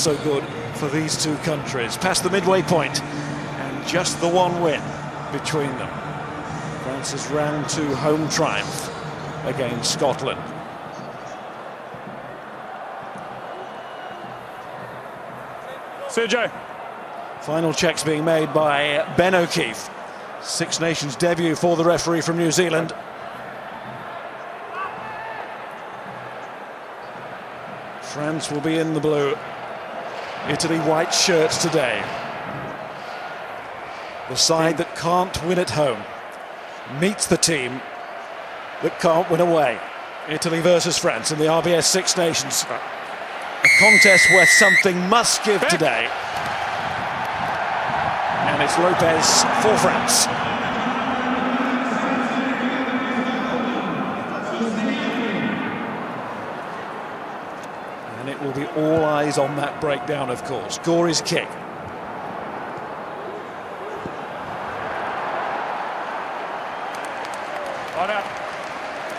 so good for these two countries. Past the midway point, and just the one win between them. France's round 2 home triumph against Scotland. Sergio. Final checks being made by Ben O'Keefe. Six Nations debut for the referee from New Zealand. France will be in the blue. Italy white shirts today. The side that can't win at home meets the team that can't win away. Italy versus France in the RBS Six Nations. A contest where something must give today. And it's Lopez for France. And it will be all eyes on that breakdown, of course. Gory's kick.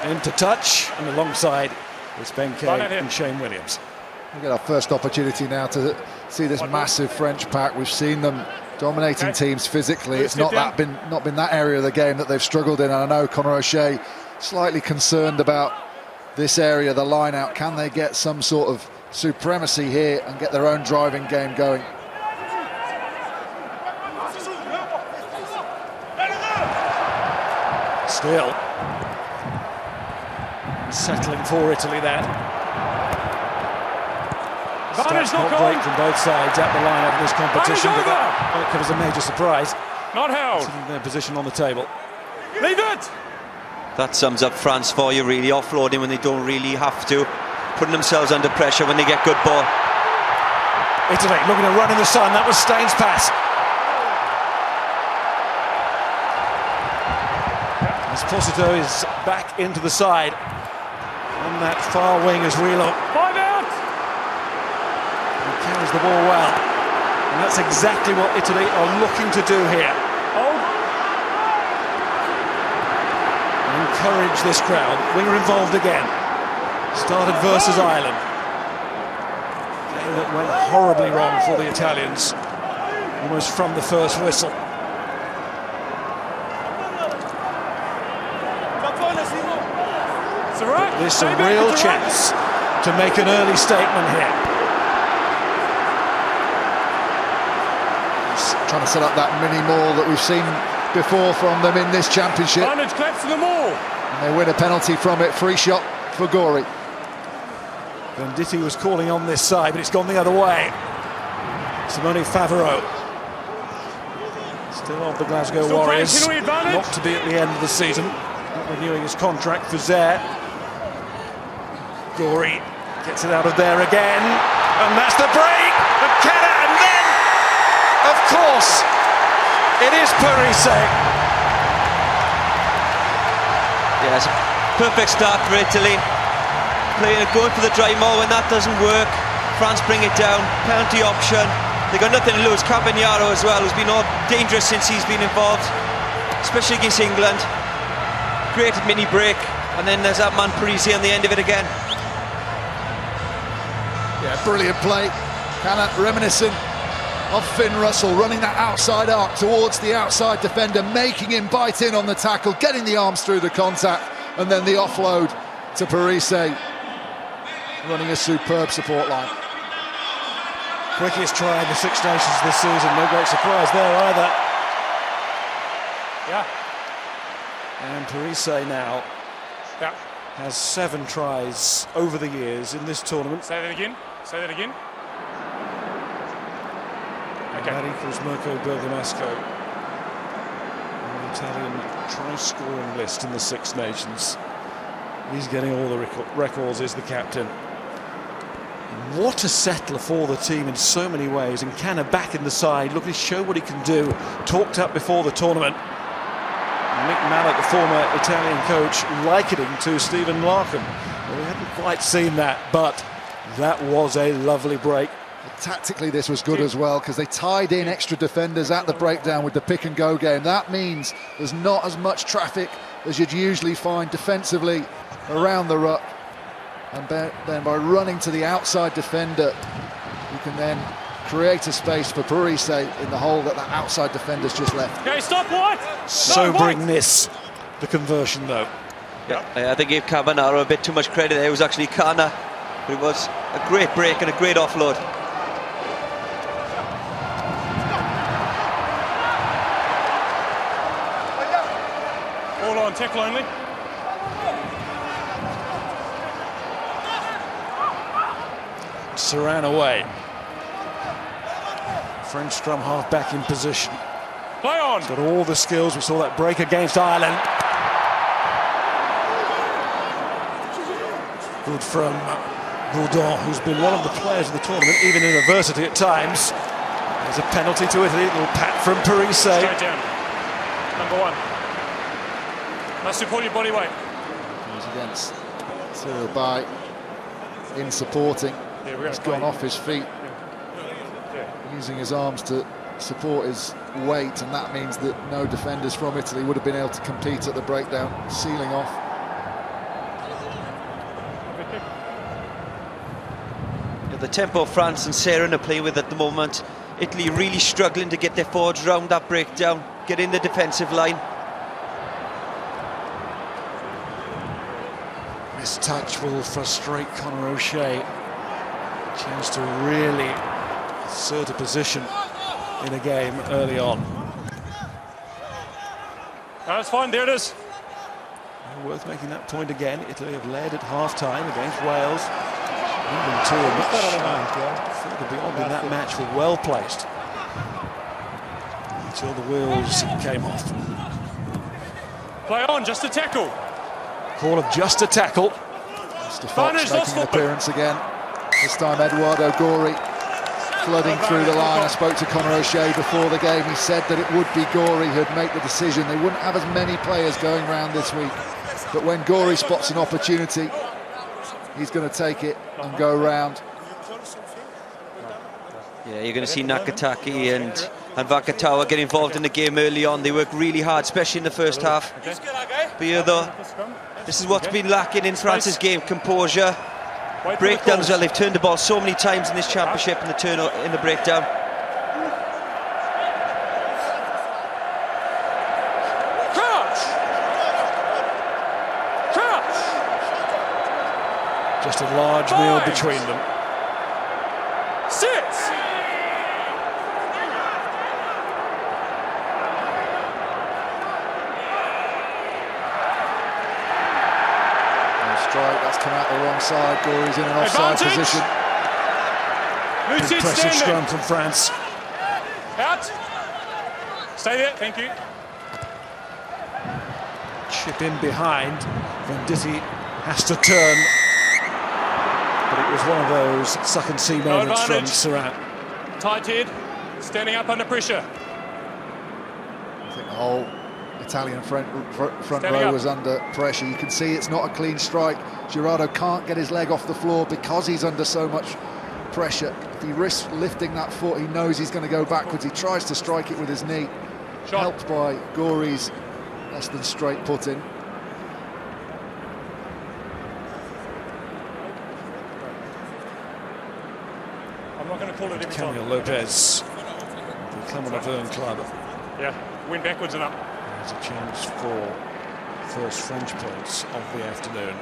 Into touch, and alongside is Ben Kay and Shane Williams. We get our first opportunity now to see this massive French pack. We've seen them dominating teams physically. It's not been that area of the game that they've struggled in. And I know Conor O'Shea slightly concerned about this area, the line out. Can they get some sort of supremacy here and get their own driving game going? Still settling for Italy there. Starts not great from both sides at the line of this competition, but that comes as a major surprise. Not held. Sitting their position on the table. Leave it! That sums up France for you, really. Offloading when they don't really have to. Putting themselves under pressure when they get good ball. Italy looking to run in the sun. That was Staines' pass. Esposito is back into the side. And that far wing is Relo. 5 out! He carries the ball well. And that's exactly what Italy are looking to do here. And encourage this crowd. Winger involved again. Started versus Ireland. Game that went horribly wrong for the Italians. Almost from the first whistle. This a real chance to make an early statement here. He's trying to set up that mini maul that we've seen before from them in this championship. To the maul. And they win a penalty from it. Free shot for Gory. Venditti was calling on this side, but it's gone the other way. Simone Favreau. Still of the Glasgow Warriors. Not to be at the end of the season. Not renewing his contract for Ozzeh. Gory gets it out of there again, and that's the break. McKenna, and then, of course, it is Parise. Yeah, it's a perfect start for Italy. Going for the dry maul when that doesn't work. France bring it down. Penalty option. They got nothing to lose. Campagnaro as well, who's been all dangerous since he's been involved, especially against England. Great mini break, and then there's that man Parise on the end of it again. Yeah, brilliant play. Kind of reminiscent of Finn Russell running that outside arc towards the outside defender, making him bite in on the tackle, getting the arms through the contact, and then the offload to Parise, running a superb support line. Quickest try in the Six Nations this season, no great surprise there either. Yeah. And Parise now has 7 tries over the years in this tournament. Say that again. Say that again. Okay. That equals Mirko Bergamasco on the Italian try-scoring list in the Six Nations. He's getting all the records, is the captain. What a settler for the team in so many ways, and Canna back in the side, looking to show what he can do. Talked up before the tournament. Mick Mallet, the former Italian coach, likening to Stephen Larkham. Well, we hadn't quite seen that, but that was a lovely break. Tactically, this was good as well, because they tied in extra defenders at the breakdown with the pick-and-go game. That means there's not as much traffic as you'd usually find defensively around the ruck. And then by running to the outside defender, You can then create a space for Parise in the hole that the outside defender's just left. Okay, stop, White! Sobering miss, the conversion though. Yeah, I think he gave Carbonaro a bit too much credit there. It was actually Kana, but it was a great break and a great offload. All on, tackle only. Saran away. French scrum half back in position. Play on! He's got all the skills. We saw that break against Ireland. Good from Bourdon, who's been one of the players of the tournament, even in adversity at times. There's a penalty to Italy. A little pat from Parise. Straight down. Number 1. Must support your body weight. Goes against Cyril Bay in supporting. He's gone off his feet, using his arms to support his weight, and that means that no defenders from Italy would have been able to compete at the breakdown, sealing off. The tempo France and Seren are playing with at the moment. Italy really struggling to get their forwards round that breakdown, get in the defensive line. This touch will frustrate Conor O'Shea. Chance to really assert a position in a game early on. That's fine, there it is. Worth making that point again. Italy have led at half-time against Wales. England too, a much further beyond in that match, were well placed until the wheels came off. Play on, just a tackle. Call of just a tackle. Mr. Fox making an appearance again. This time Eduardo Gori flooding through the line. I spoke to Conor O'Shea before the game. He said that it would be Gori who'd make the decision. They wouldn't have as many players going round this week. But when Gori spots an opportunity, he's going to take it and go round. Yeah, you're going to see Nakataki and Vakatawa get involved in the game early on. They work really hard, especially in the first half. But here though, this is what's been lacking in France's game, composure. Breakdown as well. They've turned the ball so many times in this championship in the breakdown. Just a large meal between them. Sit! Strike, that's come out the wrong side. Gori's in an offside position. Impressive scrum from France. Out. Stay there, thank you. Chip in behind. Venditti has to turn. But it was one of those suck and see moments from Saran. Tight head, standing up under pressure. I think the whole Italian front row was under pressure. You can see it's not a clean strike. Girardo can't get his leg off the floor because he's under so much pressure. If he risks lifting that foot, he knows he's going to go backwards. He tries to strike it with his knee. Shot. Helped by Gori's less than straight put-in. I'm not going to call it every time. Camille Lopez, the Clermont Auvergne club. Yeah, went backwards and up. There's a chance for first French points of the afternoon.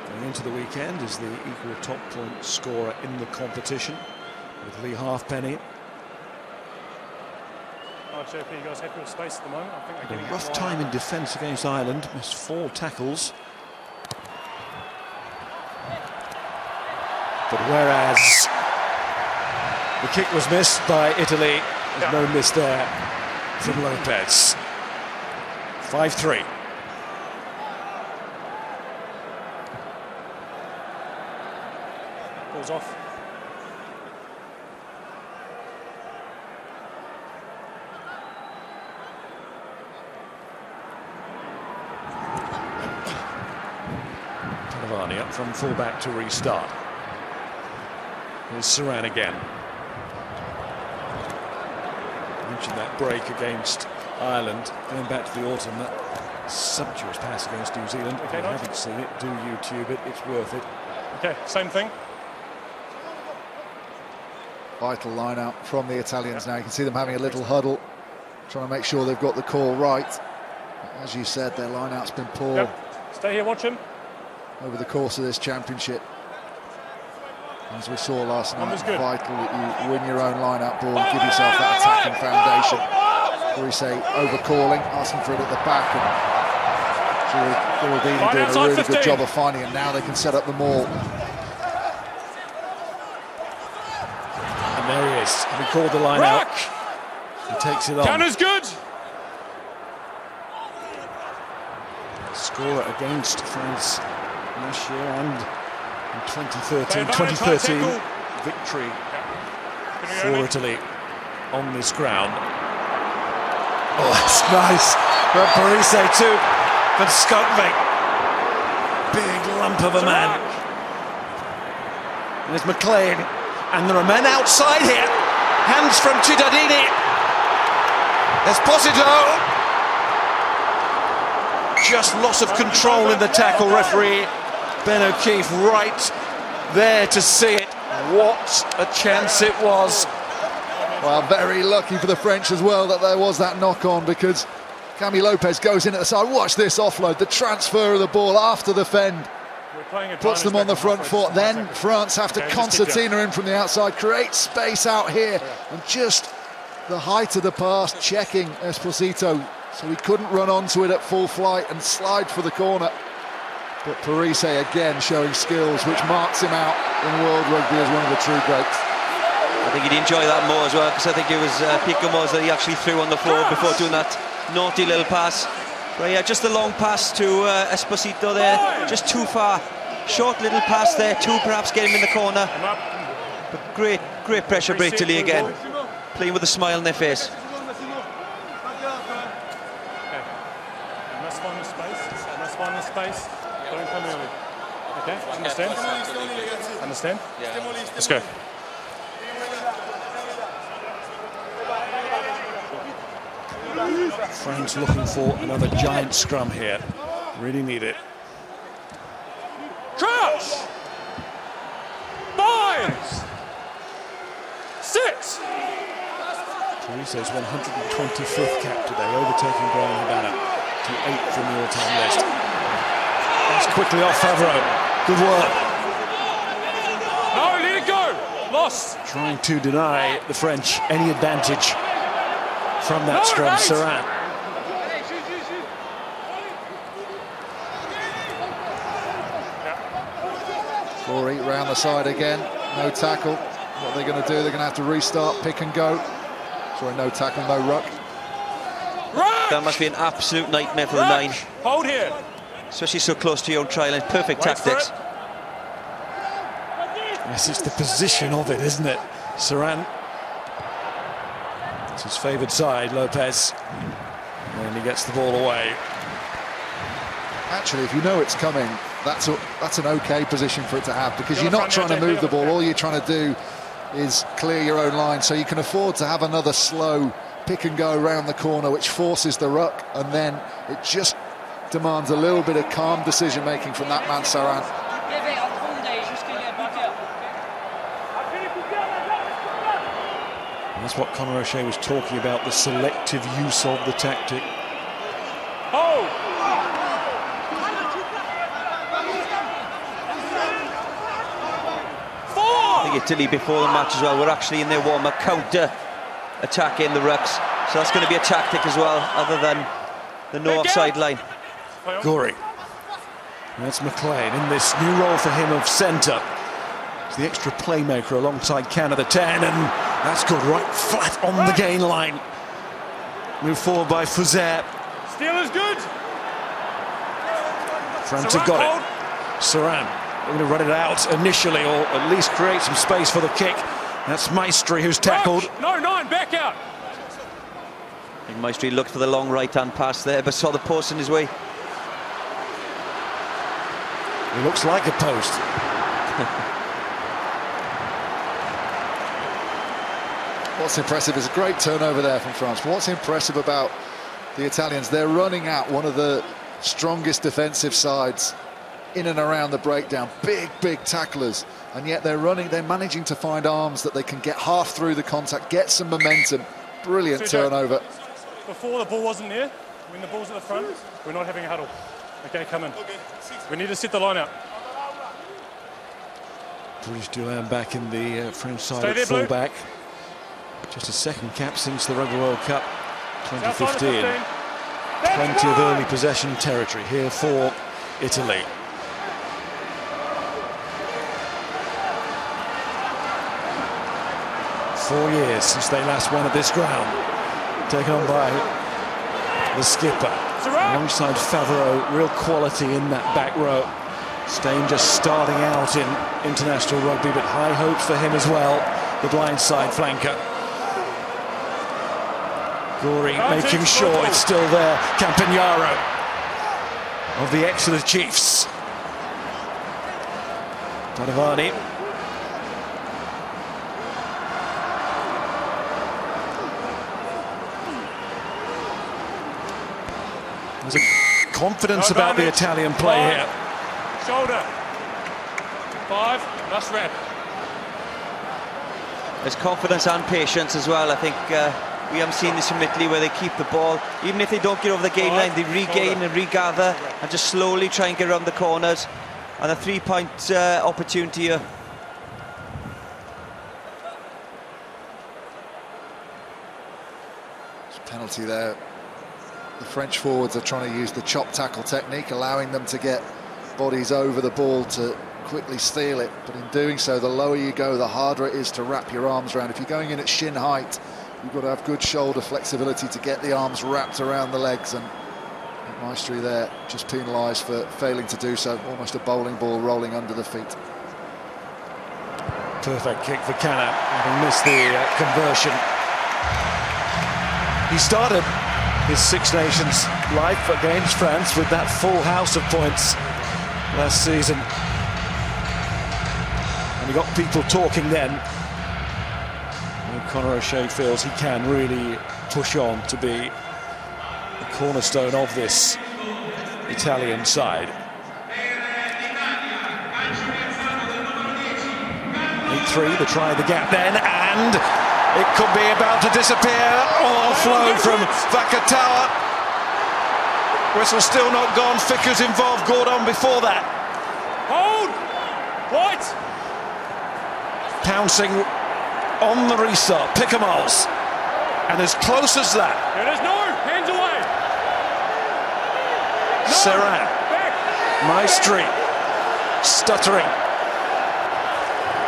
Going into the weekend is the equal top point scorer in the competition with Lee Halfpenny. JP, you guys happy with space at the moment? I think they're A rough time in defence against Ireland, missed 4 tackles. But whereas the kick was missed by Italy, there's no miss there from Lopez. 5-3. Ball's off. Talavani up from fullback to restart. Here's Saran again. I mentioned that break against Ireland, going back to the autumn, that sumptuous pass against New Zealand. If you haven't seen it, do YouTube it, it's worth it. Okay, same thing. Vital line out from the Italians now. You can see them having a little huddle, trying to make sure they've got the call right. As you said, their line out's been poor. Stay here, watch him. Over the course of this championship. As we saw last night, vital that you win your own line-out ball and give yourself that attacking foundation. Ozzeh overcalling, asking for it at the back, and Geraldini doing a really good job of finding it. Now they can set up the maul. And there he is. He called the line out. He takes it on. Counter's good. Scorer against France last year and in 2013 victory for Italy on this ground. Oh, that's nice. But Parise too. But Skogvik, big lump of a man. There's McLean, and there are men outside here. Hands from Cittadini. Esposito. Just loss of control in the tackle. Referee Ben O'Keefe right there to see it. What a chance it was. Well, very lucky for the French as well that there was that knock-on, because Camille Lopez goes in at the side. Watch this offload, the transfer of the ball after the fend. Puts them on the front foot. Then France have to concertina in from the outside, create space out here, and just the height of the pass, checking Esposito, so he couldn't run onto it at full flight and slide for the corner. But Parise again showing skills, which marks him out in world rugby as one of the true greats. I think he'd enjoy that more as well, because I think it was Pico Moz that he actually threw on the floor before doing that naughty little pass. But yeah, just a long pass to Esposito there, just too far. Short little pass there, too, perhaps get him in the corner. But great pressure by Italy again, playing with a smile on their face. Let's find the space. Let's find the space. Don't come early. Okay, understand? Understand? Yeah. Let's go. France looking for another giant scrum here. Really need it. Crouch! Binds! Sits! Parise's 125th cap today, overtaking Brian Habana to 8th in the all-time list. That's quickly off Favreau. Good work. No, let it go! Lost! Trying to deny the French any advantage from that scrum. Saran. Corey round the side again, no tackle. What are they going to do? They're going to have to restart, pick and go. Sorry, no tackle, no ruck. That must be an absolute nightmare for the nine. Hold here. Especially so close to your own try line. Perfect tactics. Yes, it's the position of it, isn't it? Saran. It's his favoured side, Lopez. And he gets the ball away. Actually, if you know it's coming, that's an okay position for it to have, because you're not trying to move the ball. All you're trying to do is clear your own line, so you can afford to have another slow pick and go around the corner, which forces the ruck, and then it just demands a little bit of calm decision making from that man Saran. That's what Conor O'Shea was talking about, the selective use of the tactic. Oh! I think Italy before the match as well were actually in their warm-up counter attacking the rucks, so that's going to be a tactic as well, other than the no offside line. Gorey. That's McLean in this new role for him of centre. It's the extra playmaker alongside Canada 10, and that's good, right flat on the gain line. Move forward by Ozzeh. Steal is good. France have got it. Saran. They're going to run it out initially, or at least create some space for the kick. That's Maestri who's tackled. No, nine, back out. And Maestri looked for the long right-hand pass there, but saw the post in his way. He looks like a post. What's impressive is a great turnover there from France. What's impressive about the Italians, they're running out one of the strongest defensive sides in and around the breakdown. Big tacklers. and yet they're managing to find arms that they can get half through the contact, get some momentum. Brilliant turnover. Before the ball wasn't there, when the ball's at the front, we're not having a huddle. Okay, come in. We need to set the line out. British Dulin back in the French side at full-back. Just a second cap since the Rugby World Cup 2015. Plenty of early possession territory here for Italy. Four years since they last won at this ground. Taken on by the skipper. Alongside Favreau, real quality in that back row. Steyn just starting out in international rugby, but high hopes for him as well. The blindside flanker. Goring making sure it's still there. Campagnaro of the Exeter Chiefs. Tadavani. There's a confidence about the Italian play here. Shoulder. 5, that's red. There's confidence and patience as well. I think we haven't seen this from Italy, where they keep the ball. Even if they don't get over the gain line, they regain and regather and just slowly try and get around the corners. And a 3-point opportunity here. Penalty there. The French forwards are trying to use the chop tackle technique, allowing them to get bodies over the ball to quickly steal it. But in doing so, the lower you go, the harder it is to wrap your arms around. If you're going in at shin height, you've got to have good shoulder flexibility to get the arms wrapped around the legs. And Maestri there just penalised for failing to do so. Almost a bowling ball rolling under the feet. Perfect kick for Canna, having missed the conversion. He started his Six Nations life against France with that full house of points last season. And he got people talking then. And Conor Ozzeh feels he can really push on to be the cornerstone of this Italian side. 8-3, they try the gap then, and it could be about to disappear. Offload from Vakatawa. Whistle still not gone. Ficker's involved. Gordon before that. Hold! White! Pouncing on the restart. Pickamoles. And as close as that. There is no hands away. No. Serran. Maestri. Stuttering.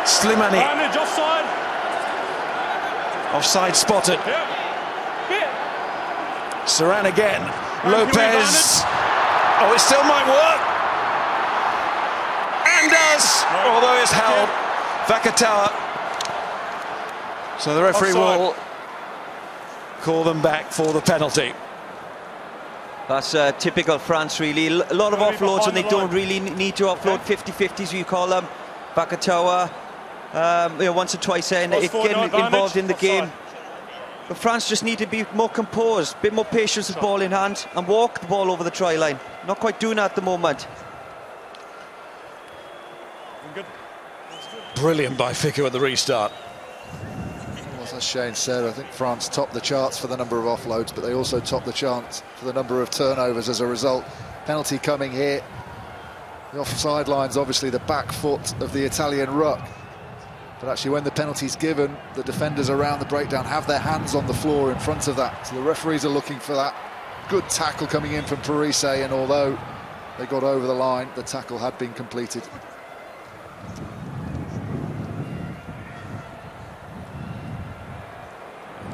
Slimani. Advantage, offside. Offside spotted. Yeah. Serran again. Lopez. Oh, it still might work. And does. No. Although it's held. Vakatawa. So the referee will call them back for the penalty. That's typical France, really. A lot of offloads, and they don't really need to offload. 50-50s, you call them. Vakatawa, once or twice in, getting involved in the game. But France just need to be more composed, a bit more patience with ball in hand, and walk the ball over the try line. Not quite doing that at the moment. Brilliant by Fico at the restart. Well, as Shane said, I think France topped the charts for the number of offloads, but they also topped the charts for the number of turnovers as a result. Penalty coming here. The offside line's obviously the back foot of the Italian ruck. But actually, when the penalty's given, the defenders around the breakdown have their hands on the floor in front of that. So the referees are looking for that. Good tackle coming in from Parise, and although they got over the line, the tackle had been completed.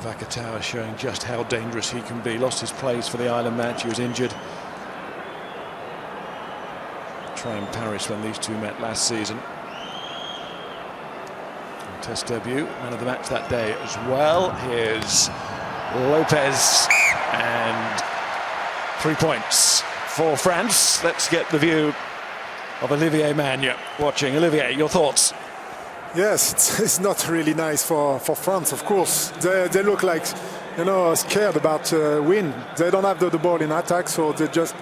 Vakatawa showing just how dangerous he can be. Lost his place for the Ireland match. He was injured. Try in Paris when these two met last season. Test debut, man of the match that day as well. Here's Lopez, and 3 points for France. Let's get the view of Olivier Magne watching. Olivier, your thoughts? Yes, it's not really nice for France, of course. They look like, scared about win. They don't have the ball in attack, so they just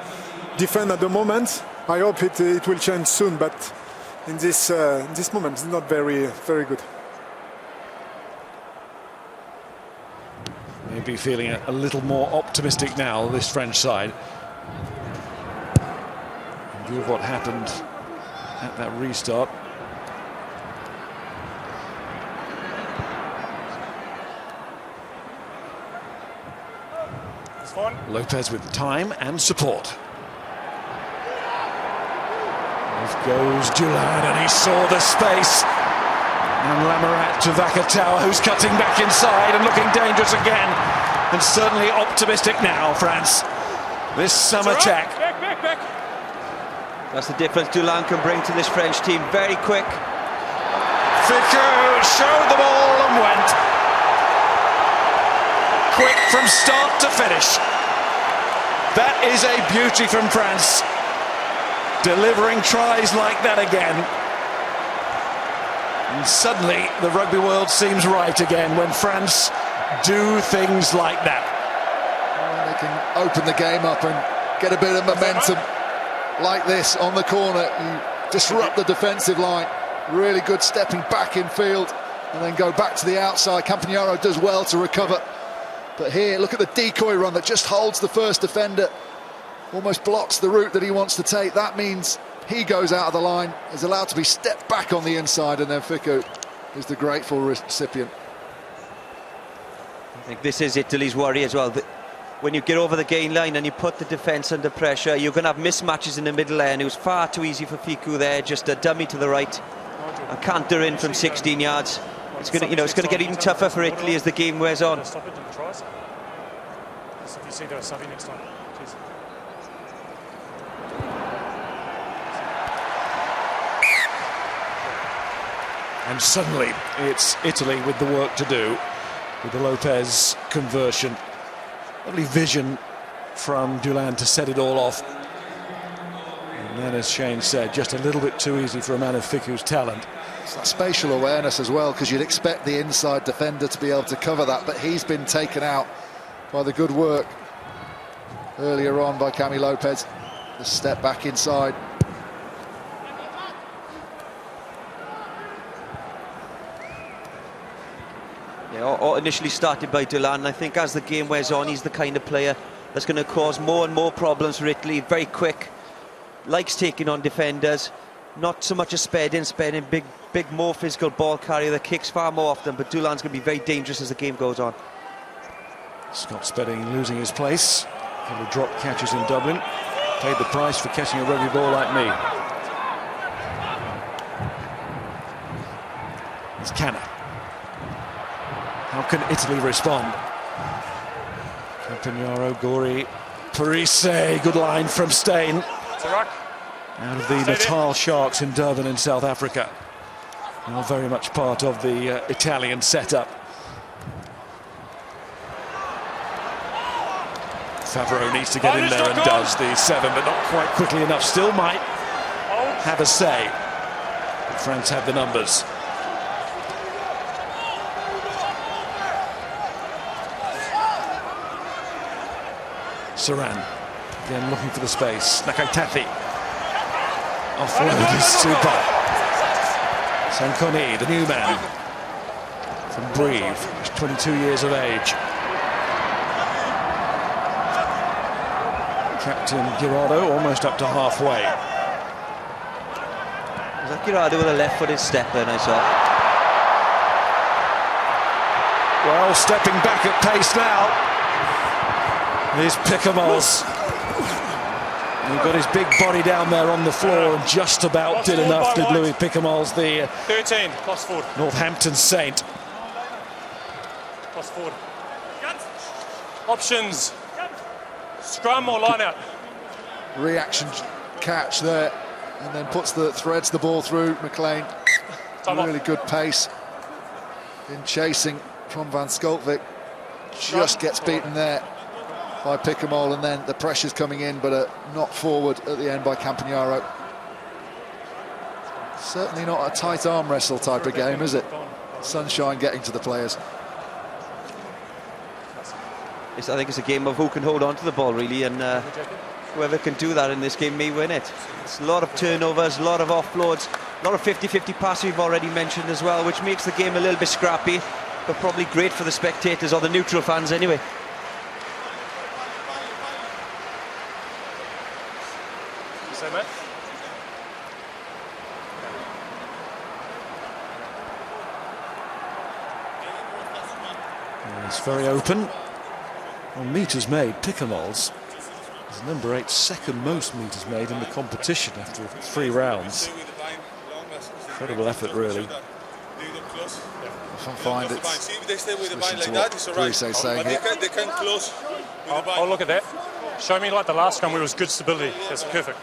defend at the moment. I hope it will change soon, but in this moment is not very good. Maybe feeling a little more optimistic now, this French side. In view of what happened at that restart. Lopez with time and support. Off goes Dulin, and he saw the space. And Lamarat to Vakatawa, who's cutting back inside and looking dangerous again. And certainly optimistic now, France. This summer attack. Back. That's the difference Dulin can bring to this French team. Very quick. Ficou showed the ball and went. Quick from start to finish. That is a beauty from France. Delivering tries like that again. And suddenly the rugby world seems right again when France do things like that. Well, they can open the game up and get a bit of momentum like this on the corner. You disrupt the defensive line. Really good stepping back in field and then go back to the outside. Campagnaro does well to recover. But here, look at the decoy run that just holds the first defender. Almost blocks the route that he wants to take. That means he goes out of the line, is allowed to be stepped back on the inside, and then Ficou is the grateful recipient. I think this is Italy's worry as well. When you get over the gain line and you put the defence under pressure, you're going to have mismatches in the middle lane. It was far too easy for Ficou there, just a dummy to the right. And canter in from 16 yards. It's going to, it's going to get even tougher for Italy as the game wears on. Stop it and tries. If you see those, Savi next time. Cheers. And suddenly it's Italy with the work to do with the Lopez conversion. Lovely vision from Dulin to set it all off. And then, as Shane said, just a little bit too easy for a man of Ficou's talent. It's that spatial awareness as well, because you'd expect the inside defender to be able to cover that, but he's been taken out by the good work earlier on by Cami Lopez. The step back inside. Yeah, initially started by Dulin. I think as the game wears on, he's the kind of player that's going to cause more and more problems for Italy. Very quick, likes taking on defenders. Not so much a spared in, big, more physical ball carrier that kicks far more often, but Dulin's going to be very dangerous as the game goes on. Scott Spedding losing his place. A couple of drop catches in Dublin. Paid the price for catching a rugby ball like me. It's Canna. How can Italy respond? Campagnaro, Gori, Parise, good line from Stain. Out of the Natal Sharks in Durban in South Africa. Now very much part of the Italian setup. Favreau needs to get in there and does the 7, but not quite quickly enough. Still might have a say. But France have the numbers. Saran, again looking for the space. Nakaitathi. Offload is super. Sankoni, the new man from Brive, he's 22 years of age. Captain Girardo almost up to halfway. Was that Girardo with a left-footed step then, I saw? Well, stepping back at pace now. Here's Picamoles. He got his big body down there on the floor and just about did enough, did Louis Picamoles, the 13, plus forward. Northampton Saint. Plus forward. Options. Scrum or line out. Reaction catch there, and then threads the ball through. McLean, really good pace in chasing from Van Schalkwyk. Just gets beaten there by Picamole, and then the pressure's coming in, but a knock forward at the end by Campagnaro. Certainly not a tight arm wrestle type of game, is it? Sunshine getting to the players. I think it's a game of who can hold on to the ball, really, and whoever can do that in this game may win it. It's a lot of turnovers, a lot of offloads, A lot of 50-50 pass we've already mentioned as well, which makes the game a little bit scrappy, but probably great for the spectators or the neutral fans anyway. You say, Matt? It's very open. Well, metres made, Picamoles is number 8, second most metres made in the competition after 3 rounds. Incredible effort, really. I find it's listen to what Parise saying here. I'll look at that. Show me like the last one where it was good stability. That's perfect.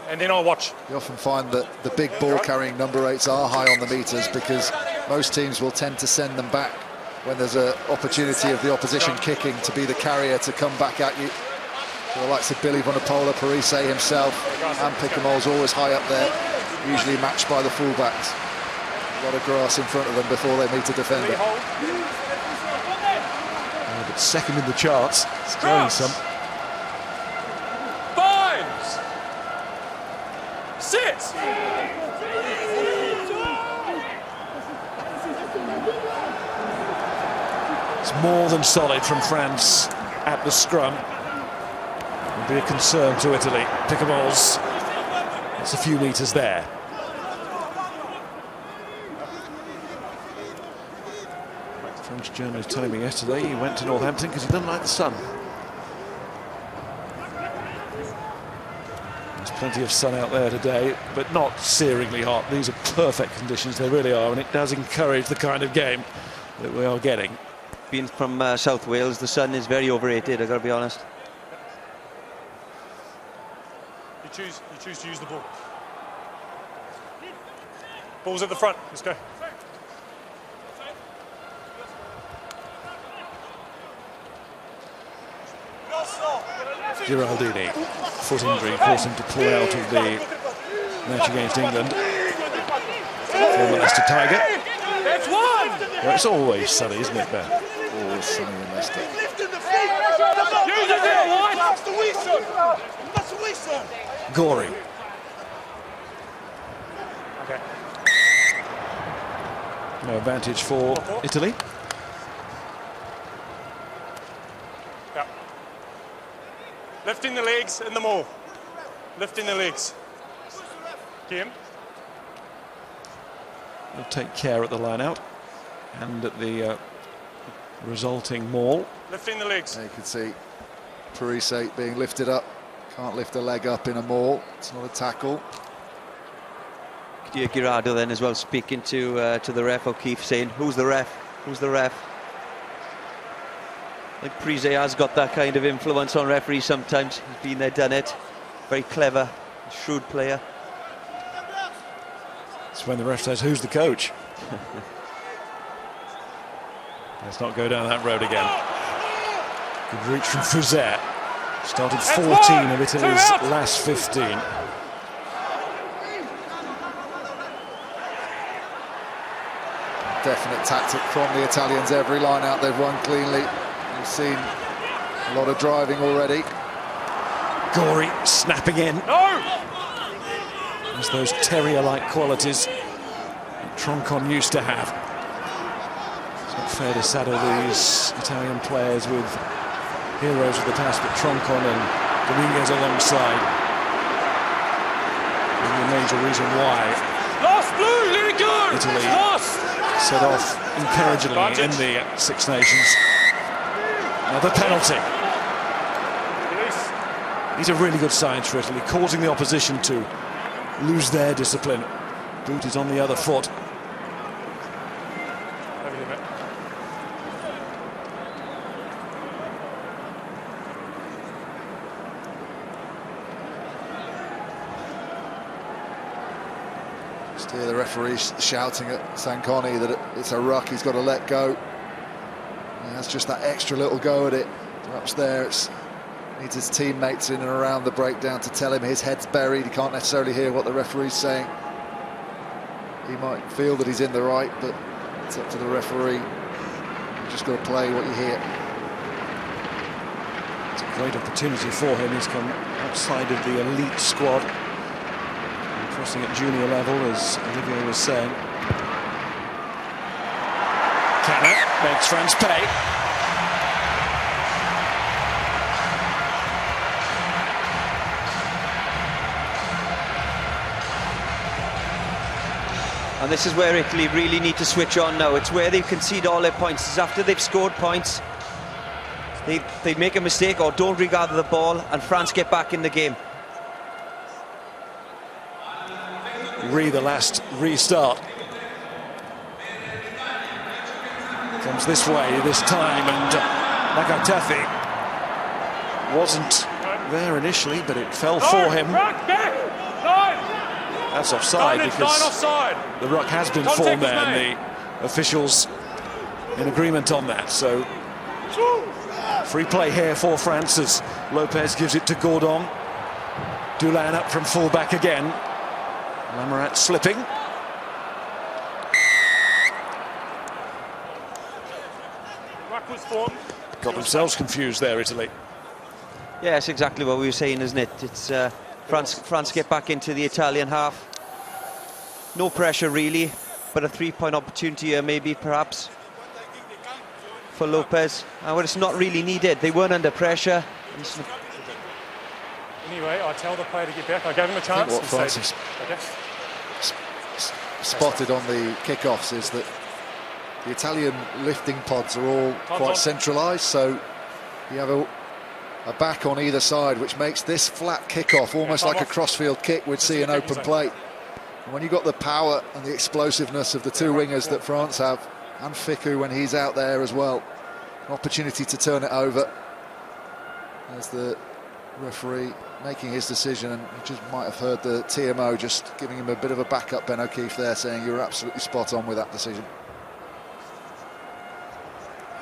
And then I'll watch. You often find that the big ball carrying number 8s are high on the metres because most teams will tend to send them back when there's an opportunity of the opposition kicking to be the carrier to come back at you. So the likes of Billy Vunipola, Parise himself, and Picamoles always high up there, usually matched by the fullbacks. A lot of grass in front of them before they meet a defender. But second in the charts, it's going some. 5, 6. It's more than solid from France at the scrum. Will be a concern to Italy. Picamoles, it's a few metres there. The French journalist telling me yesterday he went to Northampton because he doesn't like the sun. There's plenty of sun out there today, but not searingly hot. These are perfect conditions, they really are, and it does encourage the kind of game that we are getting. Being from South Wales, the sun is very overrated, I've got to be honest. You choose to use the ball. Ball's at the front. Let's go. Giraldini, foot injury, forced him to pull out of the match against England. Former Leicester Tiger. That's one! Well, it's always sunny, isn't it, Ben? Always sunny in Leicester. Gory. Okay. No advantage for Italy. Yeah. Lifting the legs in the maul. Lifting the legs. Kim. They'll take care at the line out and at the resulting maul. Lifting the legs. There you can see Parise being lifted up. Can't lift a leg up in a maul. It's not a tackle. Girardo then as well speaking to the ref, O'Keefe, saying, "Who's the ref? Who's the ref?" I think Parise has got that kind of influence on referees sometimes. He's been there, done it. Very clever, shrewd player. It's when the ref says, "Who's the coach?" Let's not go down that road again. Good reach from Ozzeh. Started 14 of Italy's last 15. Definite tactic from the Italians. Every line out they've won cleanly. We've seen a lot of driving already. Gory snapping in. No! There's those terrier-like qualities that Troncon used to have. It's not fair to saddle these Italian players with heroes of the past, but Troncon and Dominguez alongside. And the major reason why Lost blue, let it go! Italy Lost! set off encouragingly in the Six Nations. Another penalty. These are really good signs for Italy, causing the opposition to lose their discipline. Boot is on the other foot. Just hear the referee shouting at Sanconi that it's a ruck, he's got to let go. He has just that extra little go at it. Perhaps there it's needs his teammates in and around the breakdown to tell him his head's buried. He can't necessarily hear what the referee's saying. He might feel that he's in the right, but it's up to the referee. You've just got to play what you hear. It's a great opportunity for him. He's come outside of the elite squad. And crossing at junior level, as Olivier was saying. Canna makes France pay. And this is where Italy really need to switch on now. It's where they concede all their points. It's after they've scored points, they make a mistake or don't regather the ball, and France get back in the game. The last restart. Comes this way this time, and Nakatafi wasn't there initially, but it fell for him. That's offside because the ruck has been formed there, and the officials in agreement on that. So free play here for France as Lopez gives it to Gordon. Dulin up from full-back again. Lamarat slipping. Got themselves confused there, Italy. Yeah, that's exactly what we were saying, isn't it? It's France get back into the Italian half. No pressure really, but a three-point opportunity here maybe, perhaps, for Lopez. Well, it's not really needed. They weren't under pressure. Anyway, I tell the player to get back. I gave him a chance. What France has spotted on the kickoffs is that the Italian lifting pods are all quite centralised, so you have a back on either side, which makes this flat kickoff almost like a crossfield kick we'd see in open play. And when you've got the power and the explosiveness of the two wingers that France have, and Fickou when he's out there as well, an opportunity to turn it over. There's the referee making his decision, and you just might have heard the TMO just giving him a bit of a backup, Ben O'Keefe there, saying you were absolutely spot on with that decision.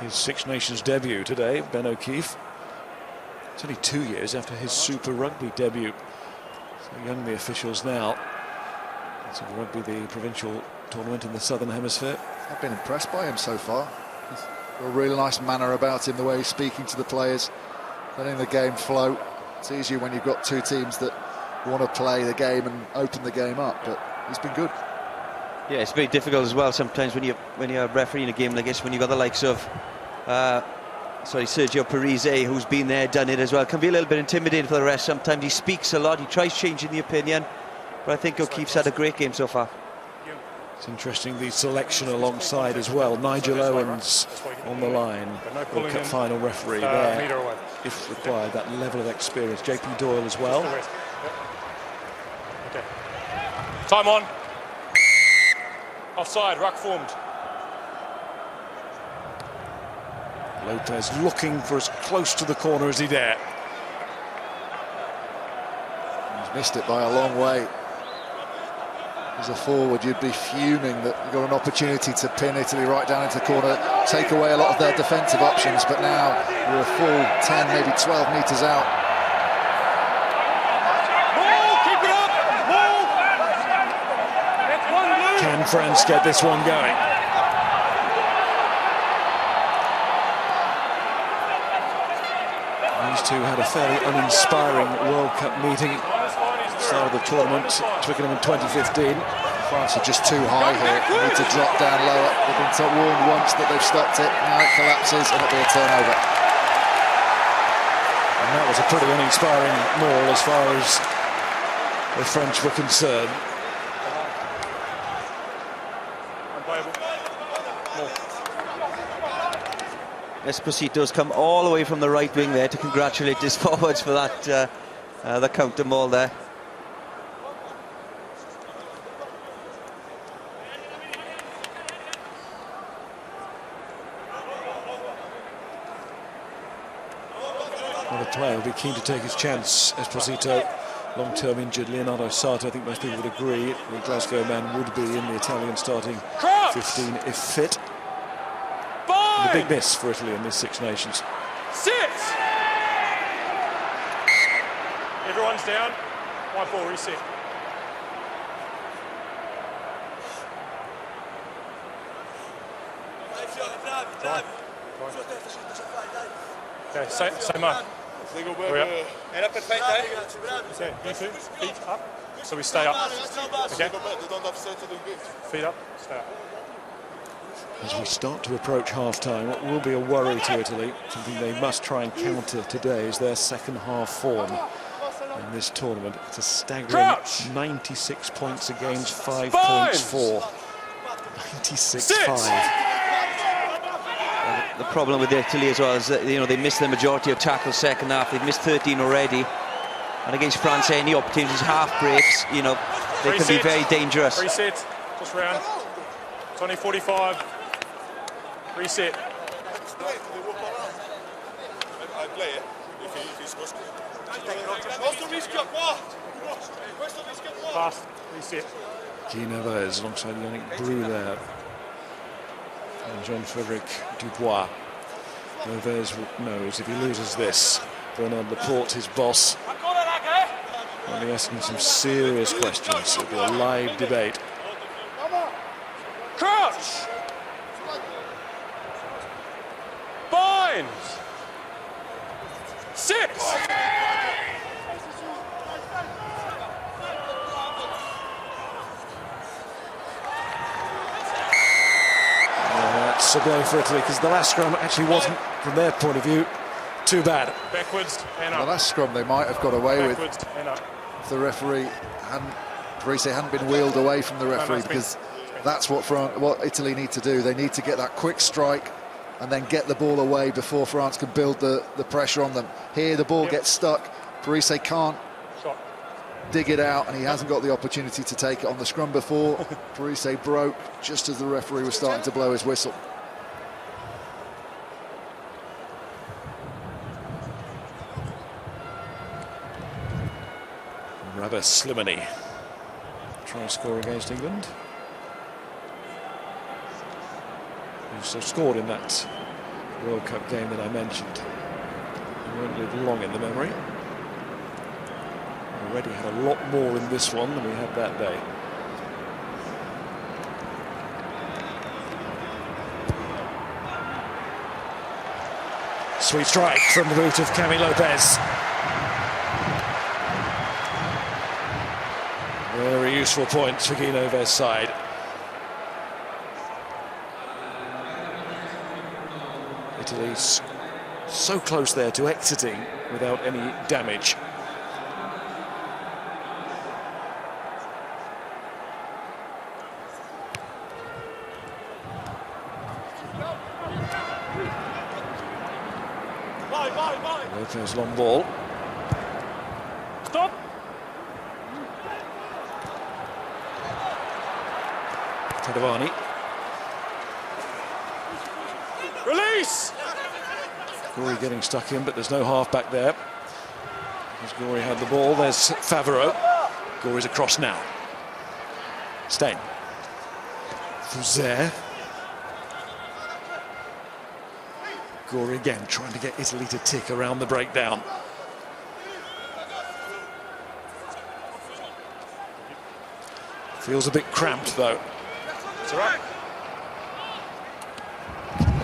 His Six Nations debut today, Ben O'Keefe. It's only 2 years after his Super Rugby debut. So young the officials now. Super Rugby, the provincial tournament in the Southern Hemisphere. I've been impressed by him so far. He's got a really nice manner about him, the way he's speaking to the players, letting the game flow. It's easier when you've got two teams that want to play the game and open the game up, but he's been good. Yeah, it's very difficult as well sometimes when you're refereeing a game like this, when you've got the likes of Sergio Parise, who's been there, done it as well. It can be a little bit intimidating for the rest. Sometimes he speaks a lot, he tries changing the opinion, but I think O'Keefe's had a great game so far. It's interesting, the selection alongside as well. Nigel Owens on the line, World Cup final referee there, if required, that level of experience. JP Doyle as well. Okay. Time on. Offside, ruck formed. Lopez looking for as close to the corner as he dare. He's missed it by a long way. As a forward, you'd be fuming that you've got an opportunity to pin Italy right down into the corner, take away a lot of their defensive options, but now you're a full 10, maybe 12 metres out. Keep it up! Can France get this one going? These two had a fairly uninspiring World Cup meeting. Start of the tournament, Twickenham in 2015. France are just too high here. They need to drop down lower. They've been warned once that they've stopped it. Now it collapses and it'll be a turnover. And that was a pretty uninspiring maul as far as the French were concerned. Esposito's come all the way from the right wing there to congratulate his forwards for that the counter maul there. Well, the player will be keen to take his chance. Esposito, long-term injured. Leonardo Sato, I think most people would agree, the Glasgow man would be in the Italian starting 15 if fit. The big miss for Italy in this Six Nations. Sit! Everyone's down. 1-4, reset. Right. Okay, say Mark. Era perfetto, eh? Sì, feet up. So we stay up. Okay? Feet up, stay up. As we start to approach half-time, what will be a worry to Italy, something they must try and counter today, is their second half form in this tournament. It's a staggering 96 points against 5 points for. 96-5. The problem with Italy as well is that they missed the majority of tackles second half. They've missed 13 already, and against France, any opportunities, half breaks, they can be very dangerous. Reset, just round. 20-45. Reset. Fast. Reset. Guy Neves alongside Yannick Brou there. And Jean-Frédéric Dubois. Neves knows if he loses this, Bernard Laporte, his boss, will be asking some serious questions. It'll be a live debate. Crouch! Bind! 6! That's a blow for Italy, because the last scrum actually wasn't, from their point of view, too bad. Backwards and up. The last scrum they might have got away Backwards with and up. if the referee hadn't been wheeled away from the referee, because that's what Italy need to do. They need to get that quick strike and then get the ball away before France can build the pressure on them. Here the ball gets stuck. Parise can't dig it out, and he hasn't got the opportunity to take it on the scrum before. Parise broke just as the referee was starting to blow his whistle. Rabah Slimani try and score against England. He also scored in that World Cup game that I mentioned. He won't live long in the memory. Already had a lot more in this one than we had that day. Sweet strike from the boot of Cami Lopez. Very useful points for Guy Neves' side. Italy's so close there to exiting without any damage. Lopez long ball. Stop! Tadavani. Release! Gori getting stuck in, but there's no half back there. As Gori had the ball, there's Favreau. Gori's across now. Stein. Ozzeh. Gori again trying to get Italy to tick around the breakdown. Feels a bit cramped though. It's all right.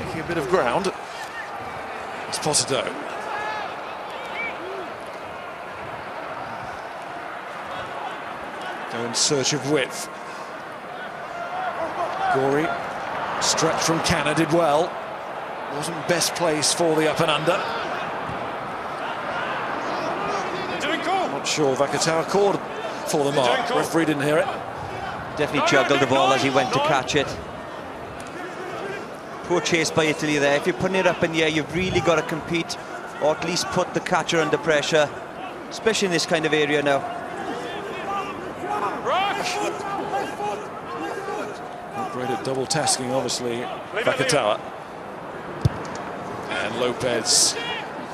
Making a bit of ground. It's Posito. Go in search of width. Gori, stretch from Canna, did well. Wasn't best place for the up and under. You're doing cool. Not sure Vakatawa called for the mark. Cool. Referee didn't hear it. Definitely juggled the ball as he went to catch it. Poor chase by Italy there. If you're putting it up in the air, you've really got to compete, or at least put the catcher under pressure, especially in this kind of area now. Not great at double tasking, obviously, Vakatawa. And Lopez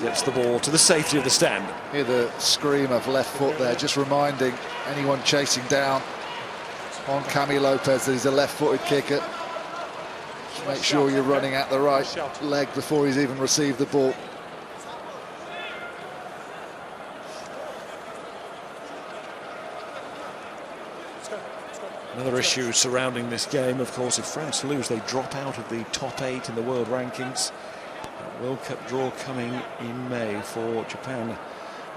gets the ball to the safety of the stand. Hear the scream of left foot there, just reminding anyone chasing down on Cami Lopez that he's a left-footed kicker. Just make sure you're running at the right leg before he's even received the ball. Another issue surrounding this game, of course, if France lose, they drop out of the top 8 in the world rankings. World Cup draw coming in May for Japan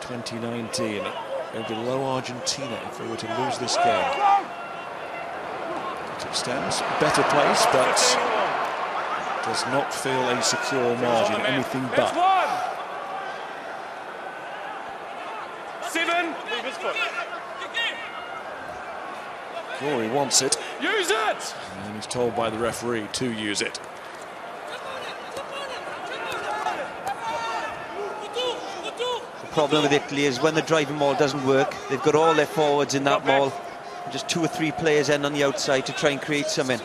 2019. They're below Argentina if they were to lose this game. It stands better place, but does not feel a secure margin, anything but. 7. Leave his foot. Corey wants it. Use it! And he's told by the referee to use it. The problem with Italy is when the driving maul doesn't work, they've got all their forwards in that maul, just 2 or 3 players in on the outside to try and create something.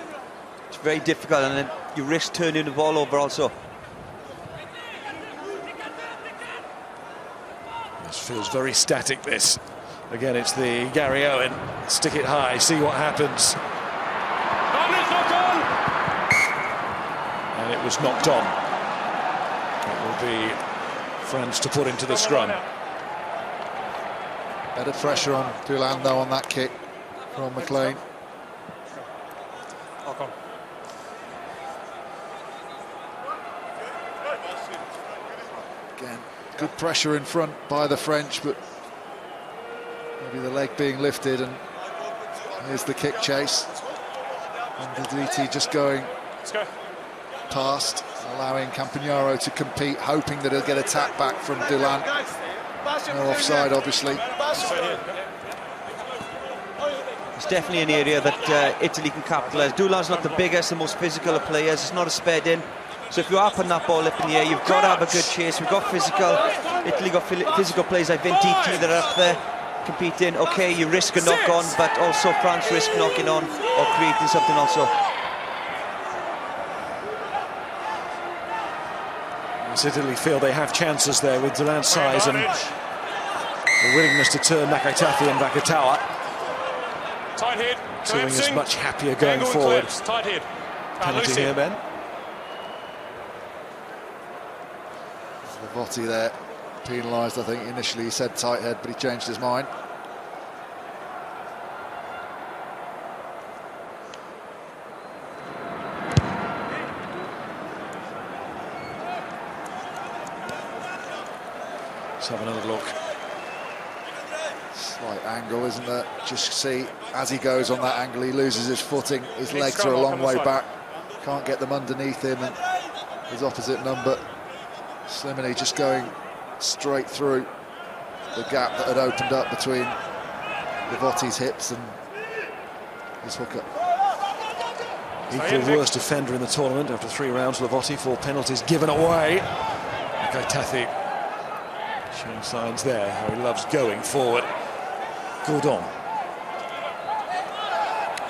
It's very difficult, and then you risk turning the ball over also. This feels very static, this. Again, it's the Gary Owen. Stick it high, see what happens. And it was knocked on. It will be France to put into the scrum. Better pressure on Dulin though on that kick from McLean. Again, good pressure in front by the French, but maybe the leg being lifted, and here's the kick chase. And the DT just going past, allowing Campagnaro to compete, hoping that he'll get a tap back from Dulin. No offside, obviously. It's definitely an area that Italy can capitalise. Dulin's not the biggest, the most physical of players. It's not a spared in. So if you are putting that ball up in the air, you've got to have a good chase. We've got physical. Italy got physical players like DT that are up there competing. Okay, you risk a knock on, but also France risk knocking on or creating something also. As Italy feel they have chances there with Dulin's size and the willingness to turn Nakatafi and Vakatawa. Tight head. Doing as much happier going forward. Tight head. Penalty here, Ben. Votti there, penalised, I think. Initially he said tight head, but he changed his mind. Let's have another look. Slight angle, isn't there? Just see, as he goes on that angle, he loses his footing. His legs are a long way back. Can't get them underneath him, and his opposite number, Slimani, just going straight through the gap that had opened up between Votti's hips and his hooker. Equal worst defender in the tournament after 3 rounds. Votti, 4 penalties given away. Nakatafi showing signs there how he loves going forward. Gourdon.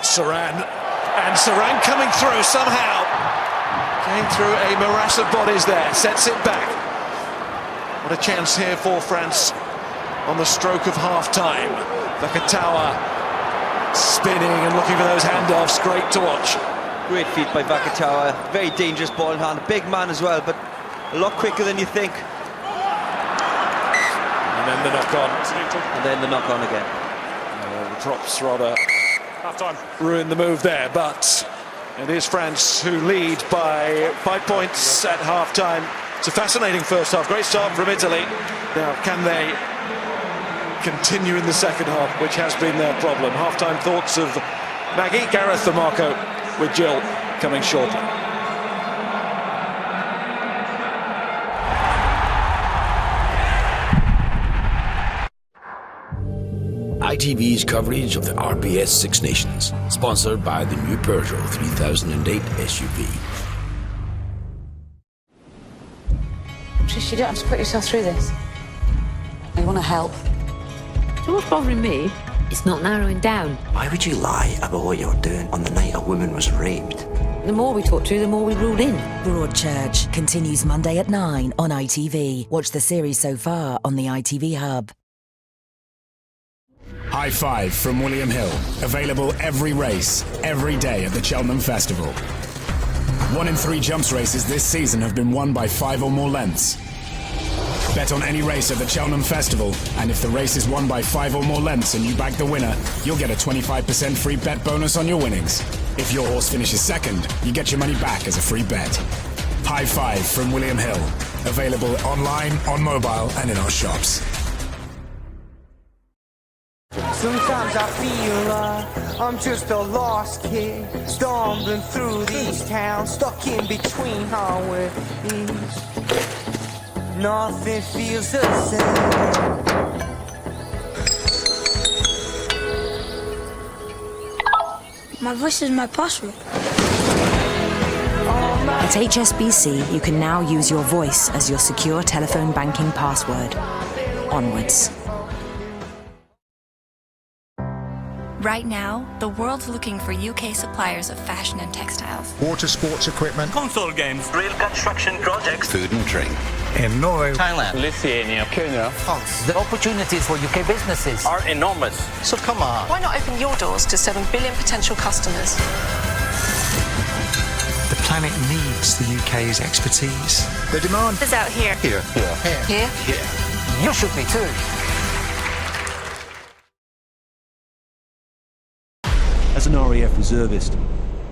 Saran. And Saran coming through somehow. Came through a morass of bodies there. Sets it back. What a chance here for France on the stroke of half-time. Vakatawa spinning and looking for those handoffs. Great to watch. Great feat by Vakatawa. Very dangerous ball in hand. A big man as well, but a lot quicker than you think. And then the knock-on. And then the knock-on again. The props rather half-time ruined the move there, but it is France who lead by 5 points at half-time. It's a fascinating first half. Great start from Italy. Now, can they continue in the second half, which has been their problem? Half-time thoughts of Maggie, Gareth and Marco, with Jill coming shortly. ITV's coverage of the RBS Six Nations, sponsored by the new Peugeot 3008 SUV. Trish, you don't have to put yourself through this. You want to help. So what's bothering me? It's not narrowing down. Why would you lie about what you were doing on the night a woman was raped? The more we talk to, the more we rule in. Broadchurch continues Monday at 9 on ITV. Watch the series so far on the ITV Hub. High Five from William Hill. Available every race, every day at the Cheltenham Festival. 1 in 3 jumps races this season have been won by 5 or more lengths. Bet on any race at the Cheltenham Festival, and if the race is won by 5 or more lengths and you back the winner, you'll get a 25% free bet bonus on your winnings. If your horse finishes second, you get your money back as a free bet. High Five from William Hill. Available online, on mobile, and in our shops. Sometimes I feel like I'm just a lost kid, stumbling through these towns, stuck in between highways. Nothing feels the same. My voice is my password. At HSBC, you can now use your voice as your secure telephone banking password. Onwards. Right now, the world's looking for UK suppliers of fashion and textiles. Water sports equipment. Console games. Rail construction projects. Food and drink. In Norway. Thailand. Lithuania. Kenya. France. The opportunities for UK businesses are enormous. So come on. Why not open your doors to 7 billion potential customers? The planet needs the UK's expertise. The demand is out here. Here. Here. Here. Here. You should be too. As an RAF reservist,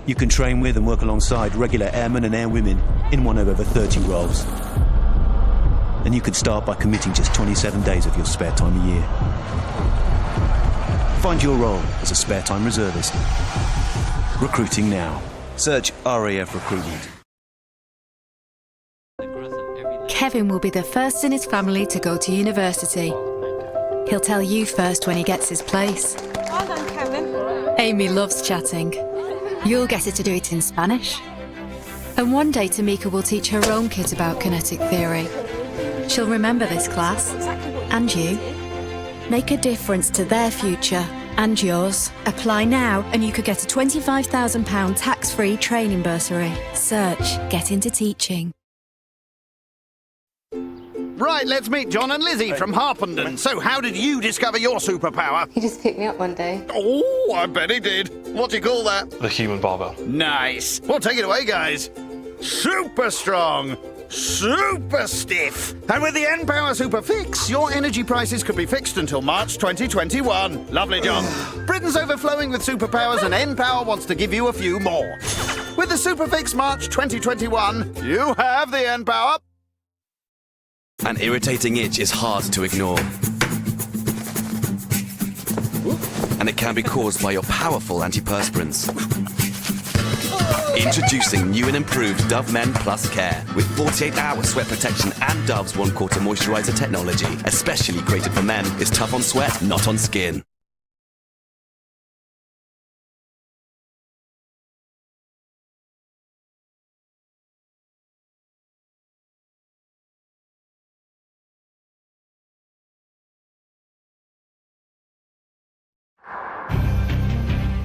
you can train with and work alongside regular airmen and airwomen in one of over 30 roles. And you could start by committing just 27 days of your spare time a year. Find your role as a spare time reservist. Recruiting now. Search RAF Recruitment. Kevin will be the first in his family to go to university. He'll tell you first when he gets his place. Well done, Kevin. Amy loves chatting. You'll get her to do it in Spanish. And one day Tamika will teach her own kids about kinetic theory. She'll remember this class, and you. Make a difference to their future and yours. Apply now and you could get a £25,000 tax-free training bursary. Search Get Into Teaching. Right, let's meet John and Lizzie from Harpenden. So how did you discover your superpower? He just picked me up one day. Oh, I bet he did. What do you call that? The human barbell. Nice. Well, take it away, guys. Super strong. Super stiff. And with the N-Power Super Fix, your energy prices could be fixed until March 2021. Lovely, John. Britain's overflowing with superpowers and N-Power wants to give you a few more. With the Super Fix March 2021, you have the N-Power. An irritating itch is hard to ignore. And it can be caused by your powerful antiperspirants. Introducing new and improved Dove Men Plus Care with 48-hour sweat protection and Dove's 1/4 moisturizer technology. Especially created for men, is tough on sweat, not on skin.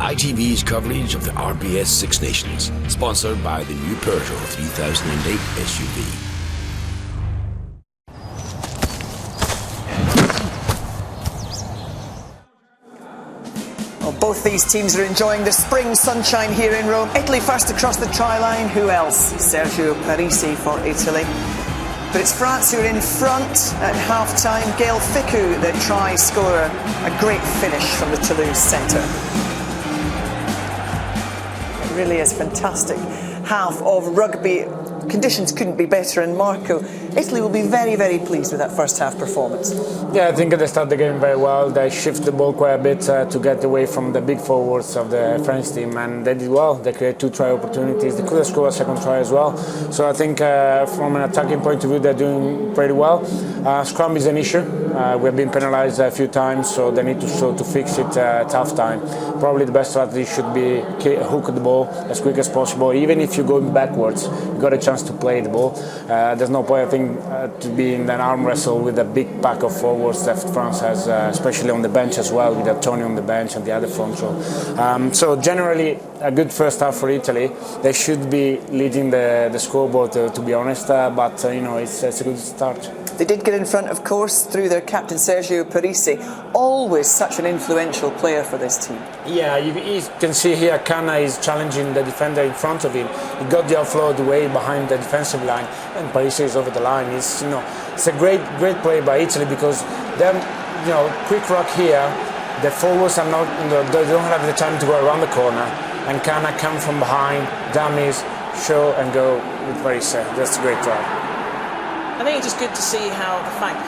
ITV's coverage of the RBS Six Nations, sponsored by the new Peugeot 3008 SUV. Well, both these teams are enjoying the spring sunshine here in Rome. Italy first across the try line. Who else? Sergio Parisi for Italy. But it's France who are in front at half-time. Gail Fickou, the try scorer. A great finish from the Toulouse centre. It really is fantastic. Half of rugby. Conditions couldn't be better, and Marco, Italy will be very, very pleased with that first half performance. Yeah, I think they started the game very well. They shifted the ball quite a bit to get away from the big forwards of the French team, and they did well. They created 2 try opportunities. They could have scored a second try as well. So I think from an attacking point of view, they're doing pretty well. Scrum is an issue. We've been penalised a few times, so they need to fix it at half time. Probably the best strategy should be hook the ball as quick as possible. Even if you're going backwards, you got a chance to play the ball. There's no point, I think, to be in an arm wrestle with a big pack of forwards that France has, especially on the bench as well, with Tony on the bench and the other front row. So generally, a good first half for Italy. They should be leading the scoreboard, to be honest, but it's a good start. They did get in front, of course, through their captain Sergio Parisi. Always such an influential player for this team. Yeah, you can see here Kana is challenging the defender in front of him. He got the offload way behind the defensive line, and Parisi is over the line. It's a great play by Italy, because them, quick rock here. The forwards are not, they don't have the time to go around the corner, and Kana come from behind, dummies, show and go with Parisi. That's a great try. I think it's just good to see how the fact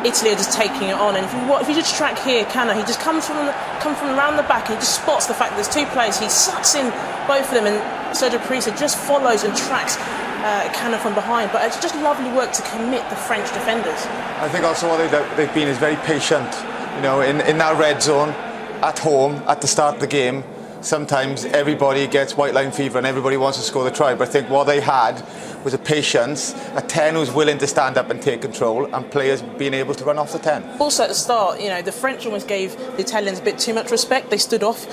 Italy are just taking it on. And if you just track here, Canna, he just comes from around the back and he just spots the fact that there's two players. He sucks in both of them, and Sergio Parisse just follows and tracks Canna from behind. But it's just lovely work to commit the French defenders. I think also what they've been is very patient. You know, in that red zone, at home, at the start of the game, sometimes everybody gets white line fever and everybody wants to score the try. But I think what they had was a patience, a 10 who's willing to stand up and take control, and players being able to run off the 10. Also at the start, you know, the French almost gave the Italians a bit too much respect. They stood off,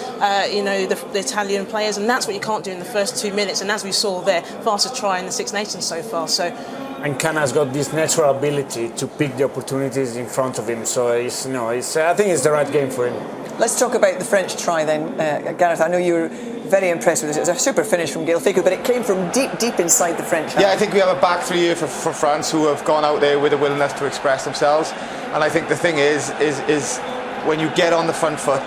you know, the Italian players, and that's what you can't do in the first 2 minutes. And as we saw there, fastest try in the Six Nations so far. So. And Canna's got this natural ability to pick the opportunities in front of him. So it's, you know, I think it's the right game for him. Let's talk about the French try then, Gareth. I know you were very impressed with this. It was a super finish from Gaël Fickou, but it came from deep inside the French half. Yeah, I think we have a back three here for France who have gone out there with a willingness to express themselves. And I think the thing is when you get on the front foot,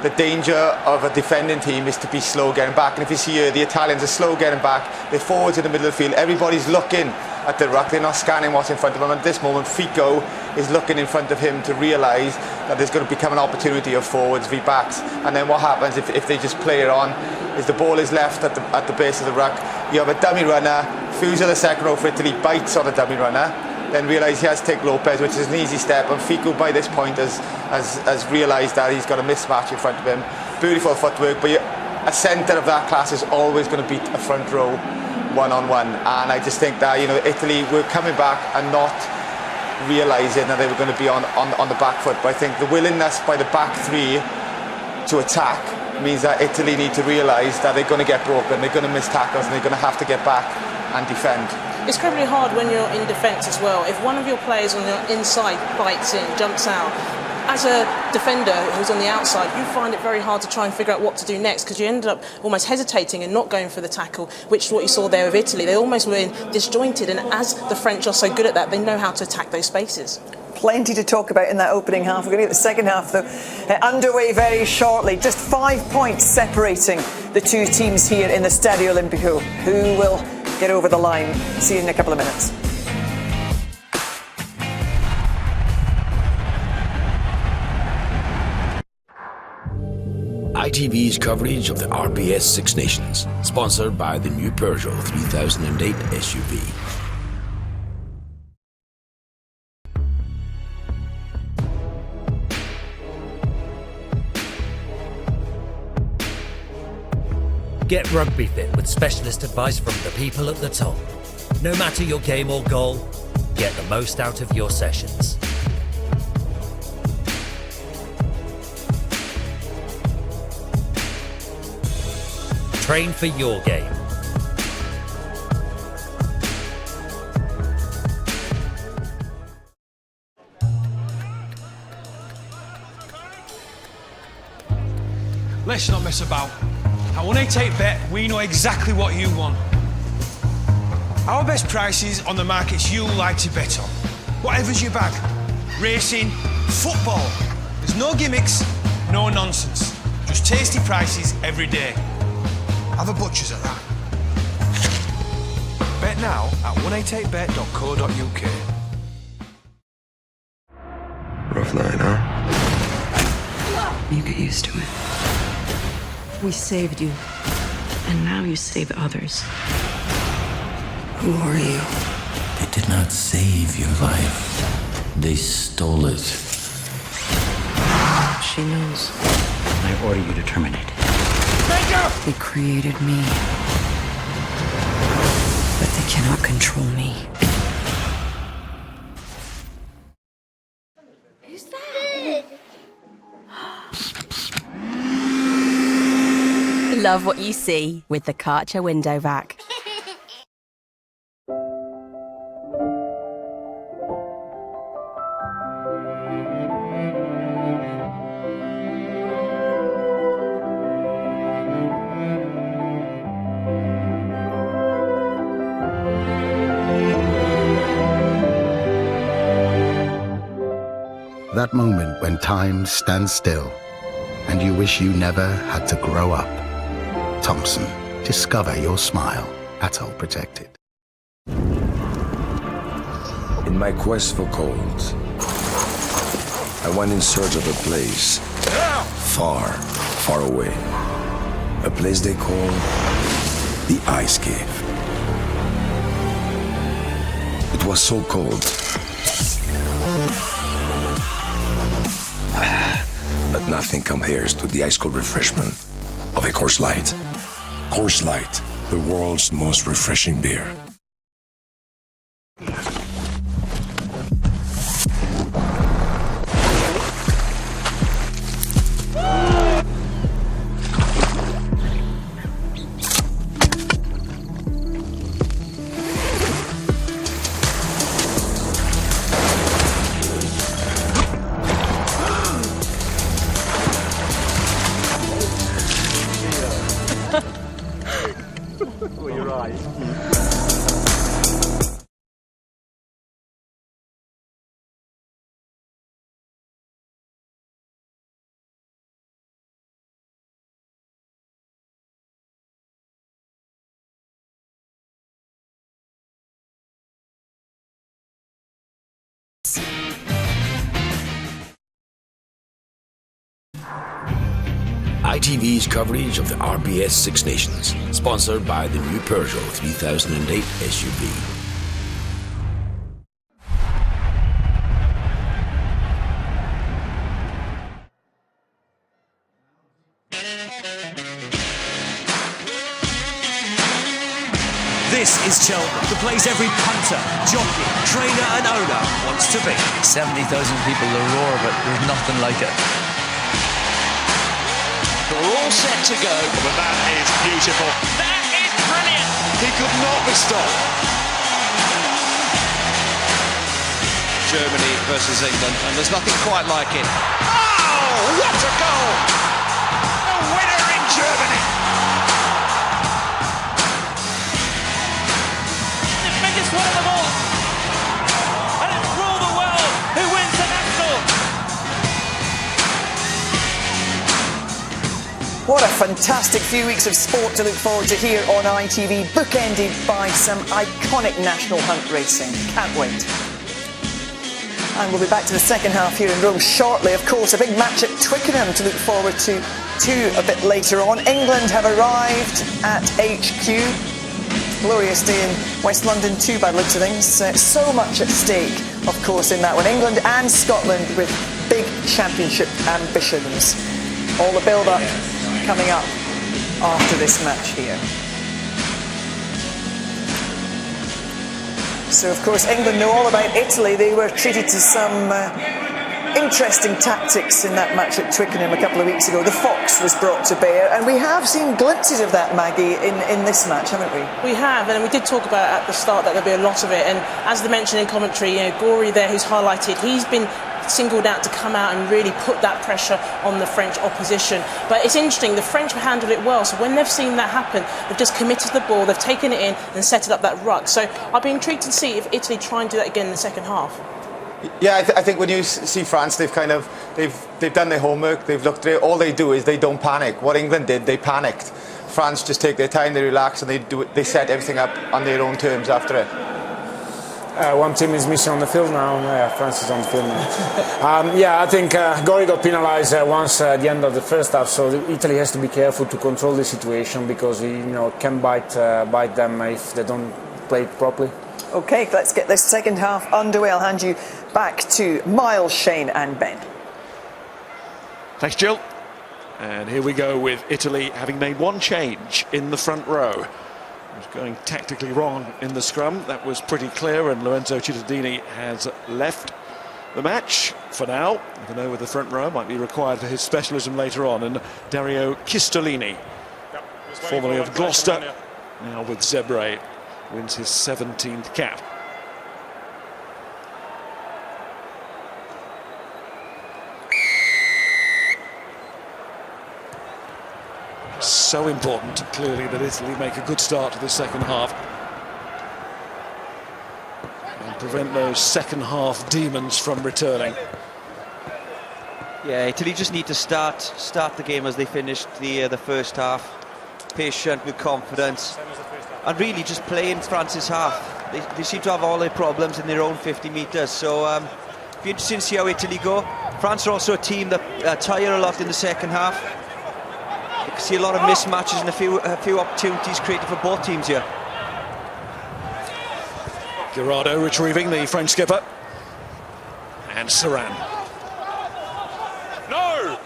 the danger of a defending team is to be slow getting back. And if you see here, the Italians are slow getting back. They're forwards in the middle of the field. Everybody's looking at the ruck. They're not scanning what's in front of them. And at this moment, Fickou is looking in front of him to realise that there's going to become an opportunity of forwards v backs. And then what happens if they just play it on is the ball is left at the base of the ruck. You have a dummy runner. Fuser, the second row for Italy, bites on the dummy runner. Then realise he has to take Lopez, which is an easy step. And Fickou, by this point, has realised that he's got a mismatch in front of him. Beautiful footwork, but a centre of that class is always going to beat a front row one-on-one. And I just think that, you know, Italy were coming back and not realising that they were going to be on the back foot. But I think the willingness by the back three to attack means that Italy need to realise that they're going to get broken, they're going to miss tackles, and they're going to have to get back and defend. It's incredibly hard when you're in defence as well. If one of your players on your inside bites in, jumps out, as a defender who's on the outside, you find it very hard to try and figure out what to do next, because you ended up almost hesitating and not going for the tackle, which is what you saw there with Italy. They almost were disjointed, and as the French are so good at that, they know how to attack those spaces. Plenty to talk about in that opening half. We're going to get the second half though underway very shortly. Just 5 points separating the two teams here in the Stadio Olimpico. Who will get over the line? See you in a couple of minutes. ITV's coverage of the RBS Six Nations, sponsored by the new Peugeot 3008 SUV. Get rugby fit with specialist advice from the people at the top. No matter your game or goal, get the most out of your sessions. Train for your game. Let's not mess about. At 188bet, we know exactly what you want. Our best prices on the markets you like to bet on. Whatever's your bag. Racing, football. There's no gimmicks, no nonsense. Just tasty prices every day. Have a butcher's at that. Bet now at 188bet.co.uk. Rough night, huh? You get used to it. We saved you, and now you save others. Who are you? They did not save your life. They stole it. She knows. I order you to terminate. They created me, but they cannot control me. Who's that? Love what you see with the Karcher window vac. That moment when time stands still and you wish you never had to grow up. Thompson, discover your smile. Atoll protected. In my quest for gold, I went in search of a place far, far away. A place they call the Ice Cave. It was so cold. But nothing compares to the ice-cold refreshment of a Coors Light. Coors Light, the world's most refreshing beer. Well, you're right. ITV's coverage of the RBS Six Nations, sponsored by the new Peugeot 3008 SUV. This is Cheltenham, the place every punter, jockey, trainer and owner wants to be. 70,000 people will roar, but there's nothing like it. We're all set to go. But that is beautiful. That is brilliant. He could not be stopped. Germany versus England, and there's nothing quite like it. Oh, what a goal! A winner in Germany. The biggest one of them all. And it's Rule the World who wins the national. What a fantastic few weeks of sport to look forward to here on ITV, bookended by some iconic national hunt racing. Can't wait. And we'll be back to the second half here in Rome shortly. Of course, a big match at Twickenham to look forward to a bit later on. England have arrived at HQ. Glorious day in West London too, by the looks of things. So much at stake, of course, in that one. England and Scotland with big championship ambitions. All the build-up coming up after this match here. So, of course, England know all about Italy. They were treated to some interesting tactics in that match at Twickenham a couple of weeks ago. The fox was brought to bear, and we have seen glimpses of that, Maggie, in this match, haven't we? We have, and we did talk about at the start that there'll be a lot of it. And as they mentioned in commentary, Gory there, who's highlighted, he's been singled out to come out and really put that pressure on the French opposition. But it's interesting, the French have handled it well, so when they've seen that happen, they've just committed to the ball, they've taken it in and set it up that ruck. So I'll be intrigued to see if Italy try and do that again in the second half. Yeah, I think when you see France, they've done their homework, they've looked at it. All they do is they don't panic. What England did, they panicked. France just take their time, they relax, and they set everything up on their own terms after it. One team is missing on the field now. France is on the field now. I think Gory got penalised once at the end of the first half, so Italy has to be careful to control the situation because he can bite them if they don't play it properly. OK, let's get this second half underway. I'll hand you back to Miles, Shane and Ben. Thanks, Jill. And here we go with Italy having made one change in the front row. It was going tactically wrong in the scrum. That was pretty clear, and Lorenzo Cittadini has left the match for now. I don't know whether the front row might be required for his specialism later on. And Dario Chistolini, formerly of Gloucester, now with Zebre, wins his 17th cap. So important, clearly, that Italy make a good start to the second half and prevent those second half demons from returning. Yeah, Italy just need to start the game as they finished the first half, patient with confidence, and really just play in France's half. They seem to have all their problems in their own 50 metres, so be interesting to see how Italy go. France are also a team that tire a lot in the second half. You can see a lot of mismatches and a few opportunities created for both teams here. Gerardo retrieving the French skipper. And Saran. No!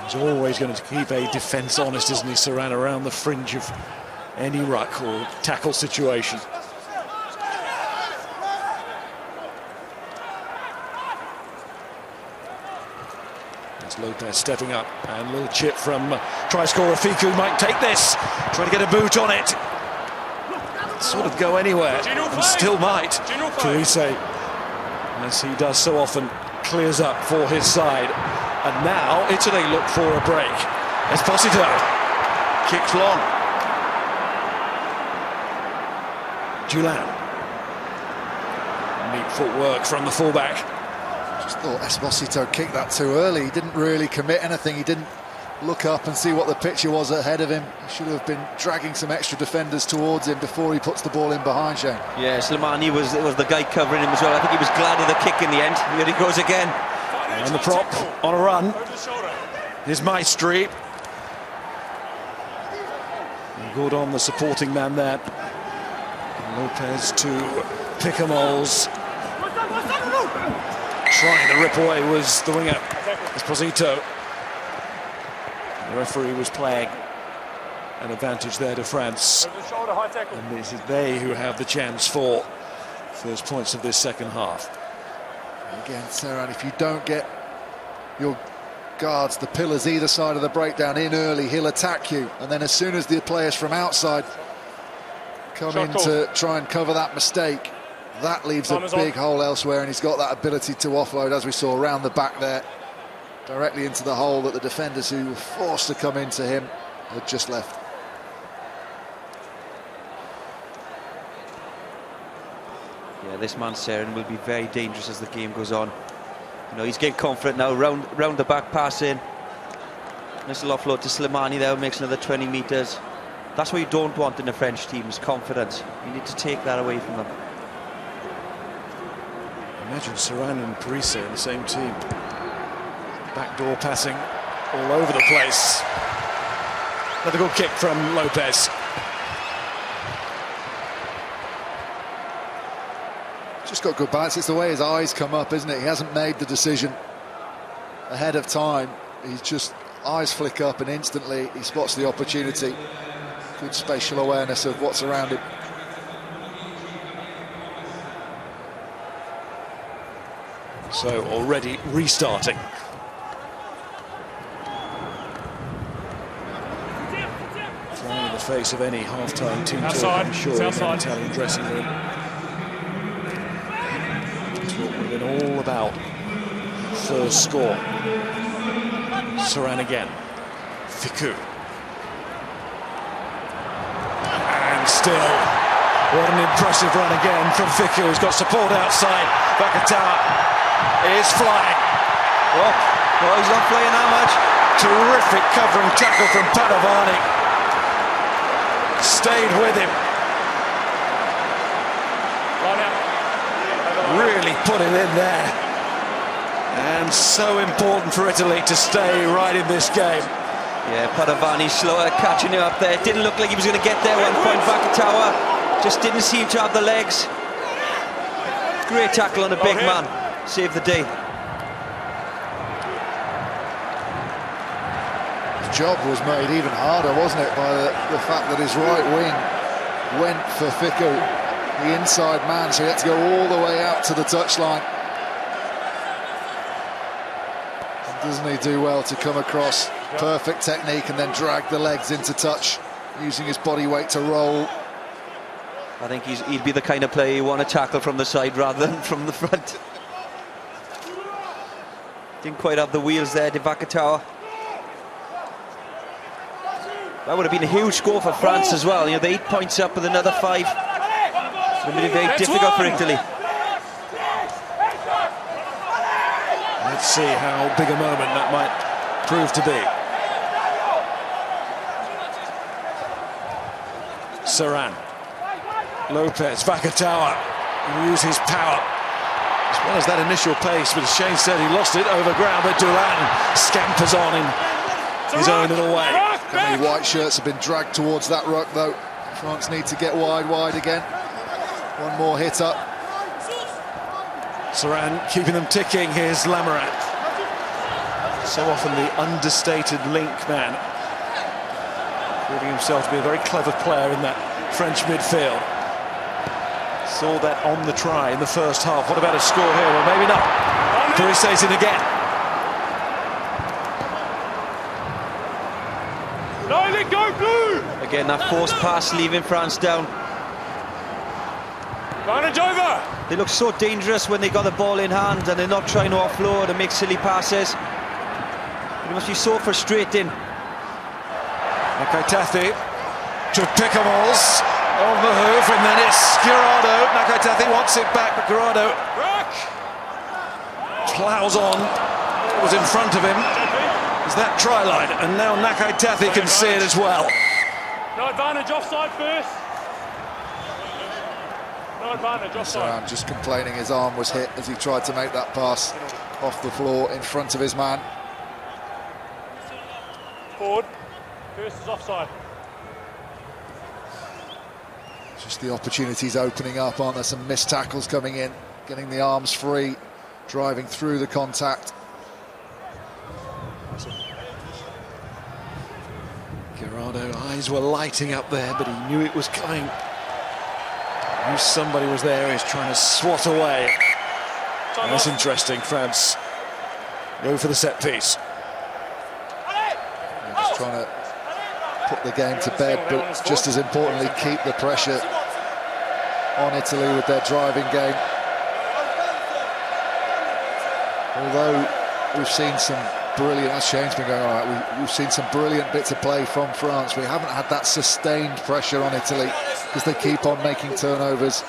He's always going to keep a defence honest, isn't he, Saran, around the fringe of any ruck or tackle situation. It's Lopez stepping up, and a little chip from try scorer Fiku might take this, trying to get a boot on it. Sort of go anywhere, and still might. Parise, as he does so often, clears up for his side. And now Italy look for a break. Esposito kicks long. Julan. Neat footwork from the fullback. Just thought Esposito kicked that too early. He didn't really commit anything. He didn't look up and see what the picture was ahead of him. He should have been dragging some extra defenders towards him before he puts the ball in behind Shane. Yeah, Slimani was the guy covering him as well. I think he was glad of the kick in the end. Here he goes again. And the prop on a run. Here's Maestri. Good on the supporting man there. Lopez to Pickamoles. Trying to rip away was the winger, Esposito. The referee was playing an advantage there to France. And this is they who have the chance for first points of this second half. Again, Saran, if you don't get your guards, the pillars either side of the breakdown in early, he'll attack you. And then as soon as the players from outside come in to try and cover that mistake, that leaves a big hole elsewhere, and he's got that ability to offload, as we saw around the back there, directly into the hole that the defenders who were forced to come into him had just left. Yeah, this man Saran will be very dangerous as the game goes on. You know, he's getting confident now, round the back pass in. Nice little offload to Slimani there, makes another 20 metres. That's what you don't want in a French team, is confidence. You need to take that away from them. Imagine Saran and Parise in the same team. Backdoor passing all over the place. Another good kick from Lopez. Just got good balance. It's the way his eyes come up, isn't it? He hasn't made the decision ahead of time. He's just eyes flick up and instantly he spots the opportunity. Good spatial awareness of what's around him. So already restarting. Flying in the face of any half-time team talk, I'm sure, in the Italian dressing room. It's what we've been all about. First score. Saran again. Fiku. And still, what an impressive run again from Fiku. He's got support outside. Vakatawa is flying. Oh, he's not playing that much. Terrific covering tackle from Padovani. Stayed with him. Really put it in there. And so important for Italy to stay right in this game. Yeah, Padovani slower catching him up there. It didn't look like he was going to get there. 1 point. Vakatawa just didn't seem to have the legs. Great tackle on a big man. Saved the day. His job was made even harder, wasn't it, by the fact that his right wing went for Fiku, the inside man, so he had to go all the way out to the touchline. Doesn't he do well to come across? Perfect technique and then drag the legs into touch, using his body weight to roll. I think he'd be the kind of player you want to tackle from the side rather than from the front. Didn't quite have the wheels there, did Vakatawa. That would have been a huge score for France as well. You know, the 8 points up with another 5. It would have been very difficult for Italy. Let's see how big a moment that might prove to be. Saran. Lopez, Vakatawa will use his power as well as that initial pace, but as Shane said, he lost it over ground, but Dulan scampers on in his own little way. How many white shirts have been dragged towards that ruck, though? France need to get wide again. One more hit up. Saran keeping them ticking. Here's Lamarat. So often the understated link man, proving himself to be a very clever player in that French midfield. Saw that on the try in the first half. What about a score here? Well, maybe not. Parisse's in again. Go blue! Again, that forced pass leaving France down. They look so dangerous when they got the ball in hand and they're not trying to offload and make silly passes. It must be so frustrating. Nakaitathi to Pickamalls on the hoof, and then it's Girardo. Nakaitathi wants it back, but Girardo plows on. It was in front of him. Is that try line? And now Nakaitathi can see it as well. No advantage, offside first. No advantage, offside. Saran just complaining his arm was hit as he tried to make that pass off the floor in front of his man. Forward. First is offside. Just the opportunities opening up, aren't there? Some missed tackles coming in, getting the arms free, driving through the contact. Girardo, eyes were lighting up there, but he knew it was coming. He knew somebody was there. He's trying to swat away. That's interesting. France go for the set piece. They're just trying to put the game to bed, but just as importantly, keep the pressure on Italy with their driving game. Although we've seen some brilliant, as Shane's been going, all right, we've seen some brilliant bits of play from France. We haven't had that sustained pressure on Italy because they keep on making turnovers.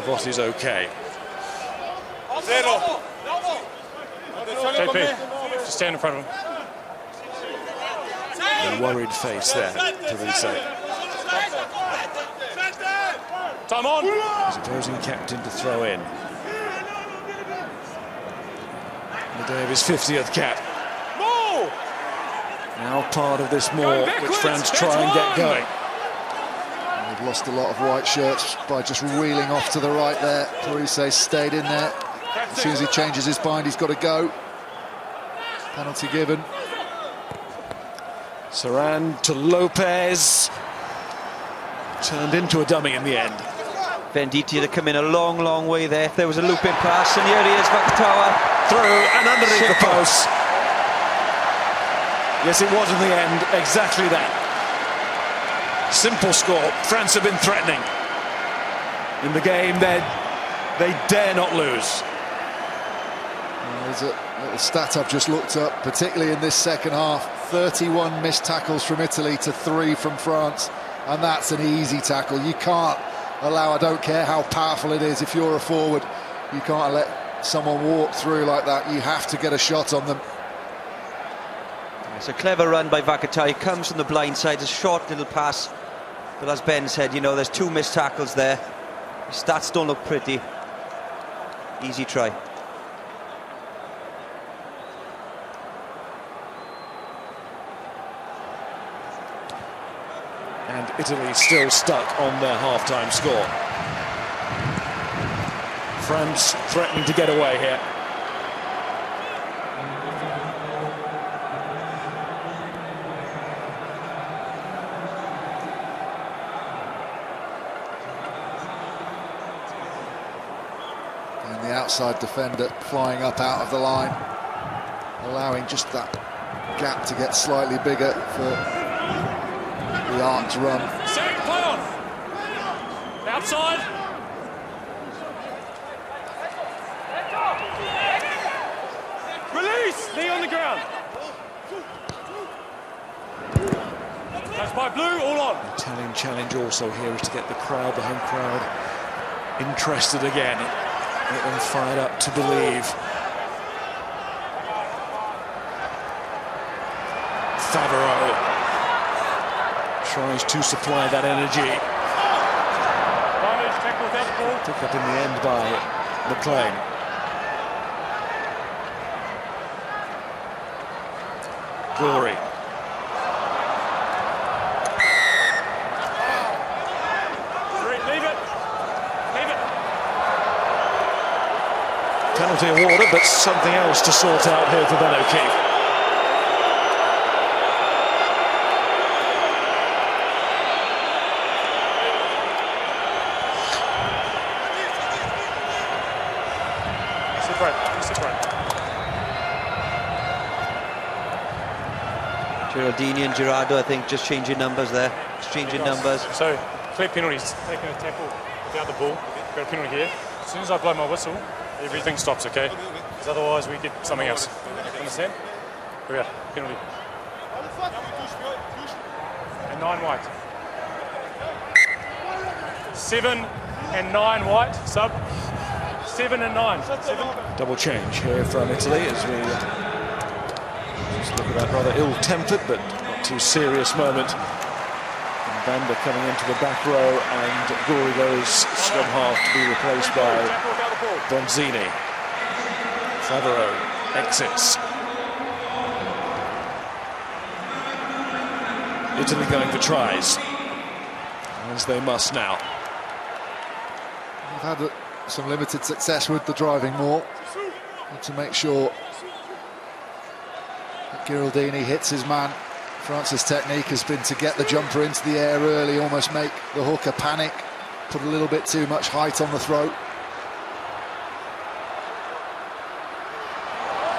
Voss is okay. JP, just stand in front of him. A worried face there, Parise. Time on! His opposing captain to throw in. On the day of his 50th cap. Now part of this more, which France try and get going. And they've lost a lot of white shirts by just wheeling off to the right there. Parise stayed in there. As soon as he changes his mind, he's got to go. Penalty given. Saran to Lopez. Turned into a dummy in the end. Venditti to come in a long way there. If there was a looping pass, and here he is, Vakatawa. Through and underneath the post. Yes, it was in the end, exactly that. Simple score. France have been threatening. In the game, they dare not lose. There's a little stat I've just looked up, particularly in this second half. 31 missed tackles from Italy to 3 from France, and that's an easy tackle. You can't allow, I don't care how powerful it is, if you're a forward, you can't let someone walk through like that. You have to get a shot on them. It's a clever run by Vakatawa. He comes from the blind side, a short little pass, but as Ben said, you know, there's 2 missed tackles there. His stats don't look pretty. Easy try. And Italy still stuck on their half-time score. France threatening to get away here. And the outside defender flying up out of the line, allowing just that gap to get slightly bigger for the arc's run. Second play on. Outside. Release. Knee on the ground. That's by blue. All on. Italian challenge also here is to get the crowd, the home crowd, interested again. Get them fired up to believe. Favreau tries to supply that energy. Picked up in the end by McLean. Glory. Penalty awarded, but something else to sort out here for Ben O'Keefe. Geraldini and Gerardo, I think, just changing numbers there. Exchanging numbers. So, clear penalties. Taking a tackle without the ball. Got a penalty here. As soon as I blow my whistle, everything stops, okay? Because otherwise we get something else. Understand? Here we are. Penalty. And 9 white. 7 and 9 white. Sub. 7 and 9. 7. Double change here from Italy as we just look at that rather ill-tempered but not too serious moment. And Banda coming into the back row, and Gori goes scrum half to be replaced by Bronzini. Favreau exits. Italy going for tries, as they must now. We've had some limited success with the driving maul. Need to make sure that Giraldini hits his man. France's technique has been to get the jumper into the air early, almost make the hooker panic, put a little bit too much height on the throat.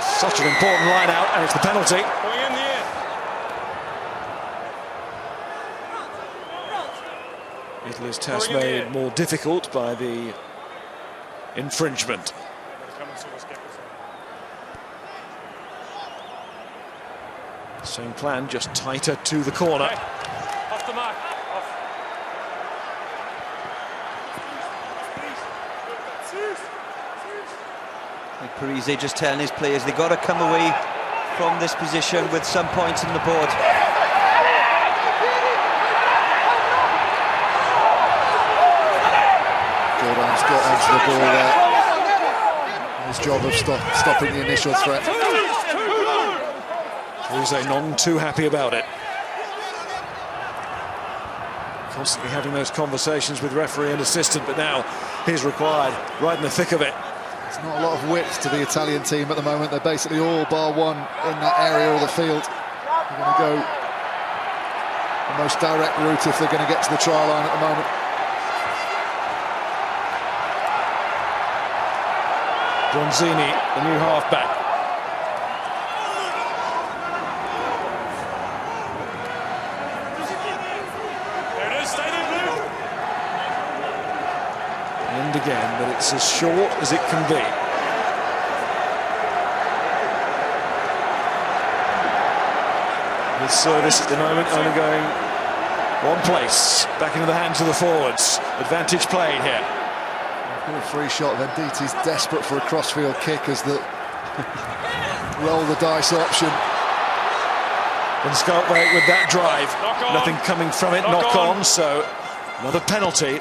Such an important line out, and it's the penalty. Going in the air. Italy's task made more difficult by the infringement. Same plan, just tighter to the corner. Off the mark. Off. I think Parise just telling his players they've got to come away from this position with some points on the board. Jordan's got onto the ball there. His job of stopping the initial threat. Parise none too happy about it. Constantly having those conversations with referee and assistant, but now he's required right in the thick of it. There's not a lot of width to the Italian team at the moment. They're basically all bar one in that area of the field. They're going to go the most direct route if they're going to get to the try line at the moment. Bronzini, the new halfback. There it is, stay there, Blue. And again, but it's as short as it can be. With service at the moment only going one place, back into the hands of the forwards. Advantage played here. Good free shot. Venditti's desperate for a crossfield kick as the roll the dice option. And Scoutway with that drive, nothing coming from it, knock on, so another penalty.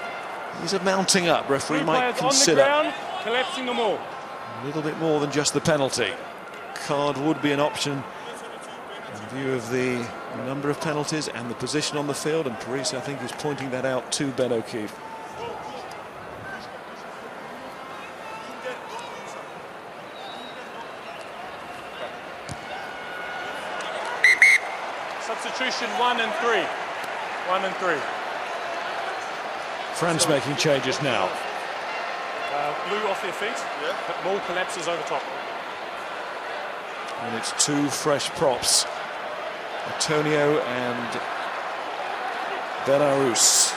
These are mounting up. Referee might consider on the ground, collapsing them all. A little bit more than just the penalty. Card would be an option in view of the number of penalties and the position on the field, and Parise, I think, is pointing that out to Ben O'Keefe. Substitution 1 and 3. 1 and 3. France making changes now. Blue off their feet, but Maul collapses over top. And it's two fresh props. Antonio and Belarus.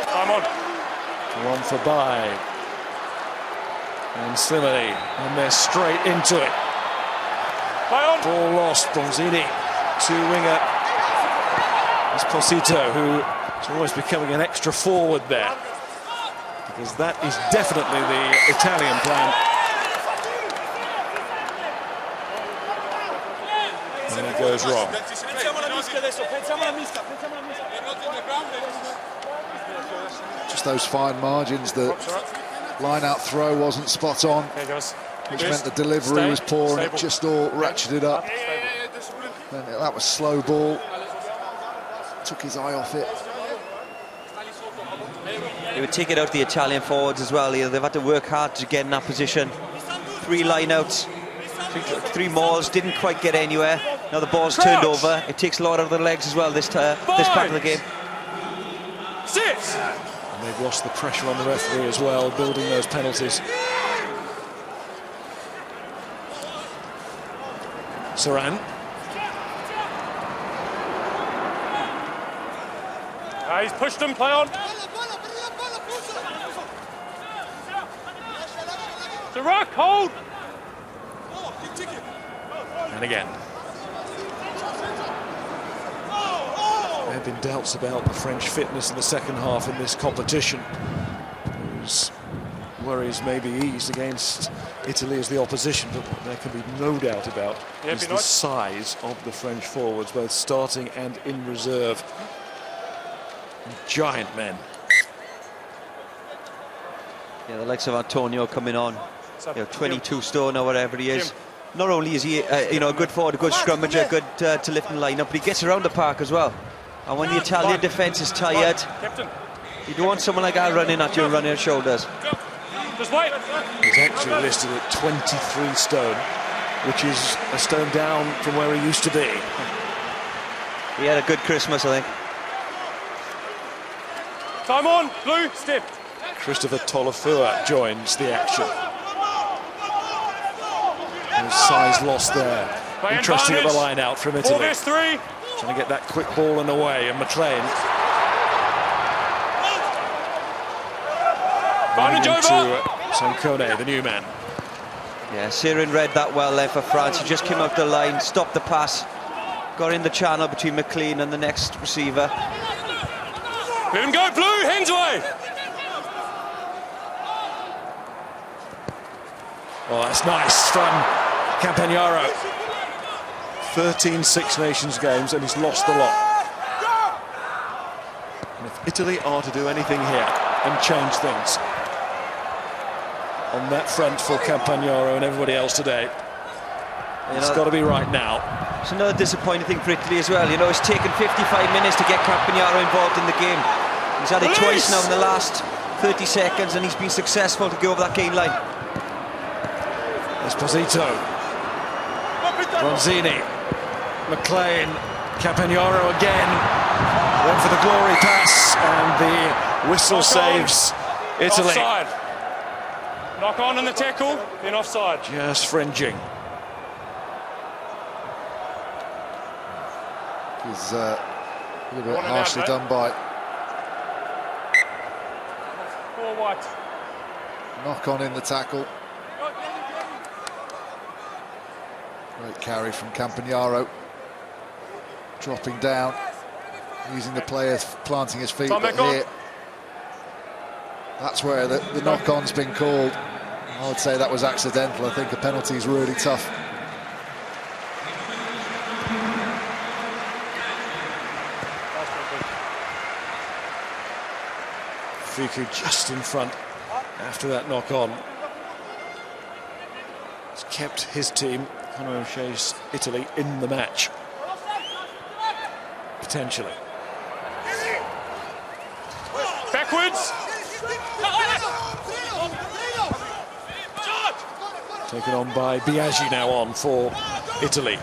Time on. One for Bai. And Slimani. And they're straight into it. Ball lost. Bronzini. Two-winger. Esposito, who is always becoming an extra forward there. because that is definitely the Italian plan. And it goes wrong. Just those fine margins. The line-out throw wasn't spot on, which meant the delivery was poor, and it just all ratcheted up. And that was slow ball. Took his eye off it. They would take it out the Italian forwards as well. They've had to work hard to get in that position. 3 line-outs, 3 mauls, didn't quite get anywhere. Now the ball's turned over. It takes a lot out of their legs as well this part of the game. 6. And they've lost the pressure on the referee as well, building those penalties. Saran. He's pushed him, play on. The ruck, hold. And again. There have been doubts about the French fitness in the second half in this competition. Those worries may be eased against Italy as the opposition, but what there can be no doubt about is the size of the French forwards, both starting and in reserve. Giant men. Yeah, the likes of Antonio coming on, 22 stone or whatever he is. Not only is he, a good forward, a good scrummager, good to lift and line up, but he gets around the park as well. And when the Italian defence is tired, you don't want someone like that running at you and running at shoulders. Just wait. He's actually listed at 23 stone, which is a stone down from where he used to be. He had a good Christmas, I think. Time on, blue, step. Christopher Tolofua joins the action. There's size lost there. Interesting at the line out from Italy. 4-3. Trying to get that quick ball and away, and McLean. Into Sankone, the new man. Yeah, Sirin read that well there for France. He just came up the line, stopped the pass, got in the channel between McLean and the next receiver. Let him go, blue, hands away. Oh, that's nice from Campagnaro. 13 Six Nations games, and he's lost the lot. And if Italy are to do anything here and change things on that front for Campagnaro and everybody else today, it's got to be right now. It's another disappointing thing for Italy as well. It's taken 55 minutes to get Campagnaro involved in the game. He's had it twice now in the last 30 seconds, and he's been successful to go over that gain line. Esposito, Bronzini, McLean, Campagnaro again. Went for the glory pass, and the whistle saves Italy. Offside. Knock on in the tackle, then offside. Just fringing. He's a little bit harshly done by. Knock on in the tackle. Great carry from Campagnaro. Dropping down, using the player planting his feet. But here, that's where the knock-on's been called. I would say that was accidental. I think a penalty is really tough. Fiku just in front after that knock-on. He's kept his team, Conor O'Shea's Italy, in the match. Potentially. Backwards. Taken on by Biaggi now on for Italy.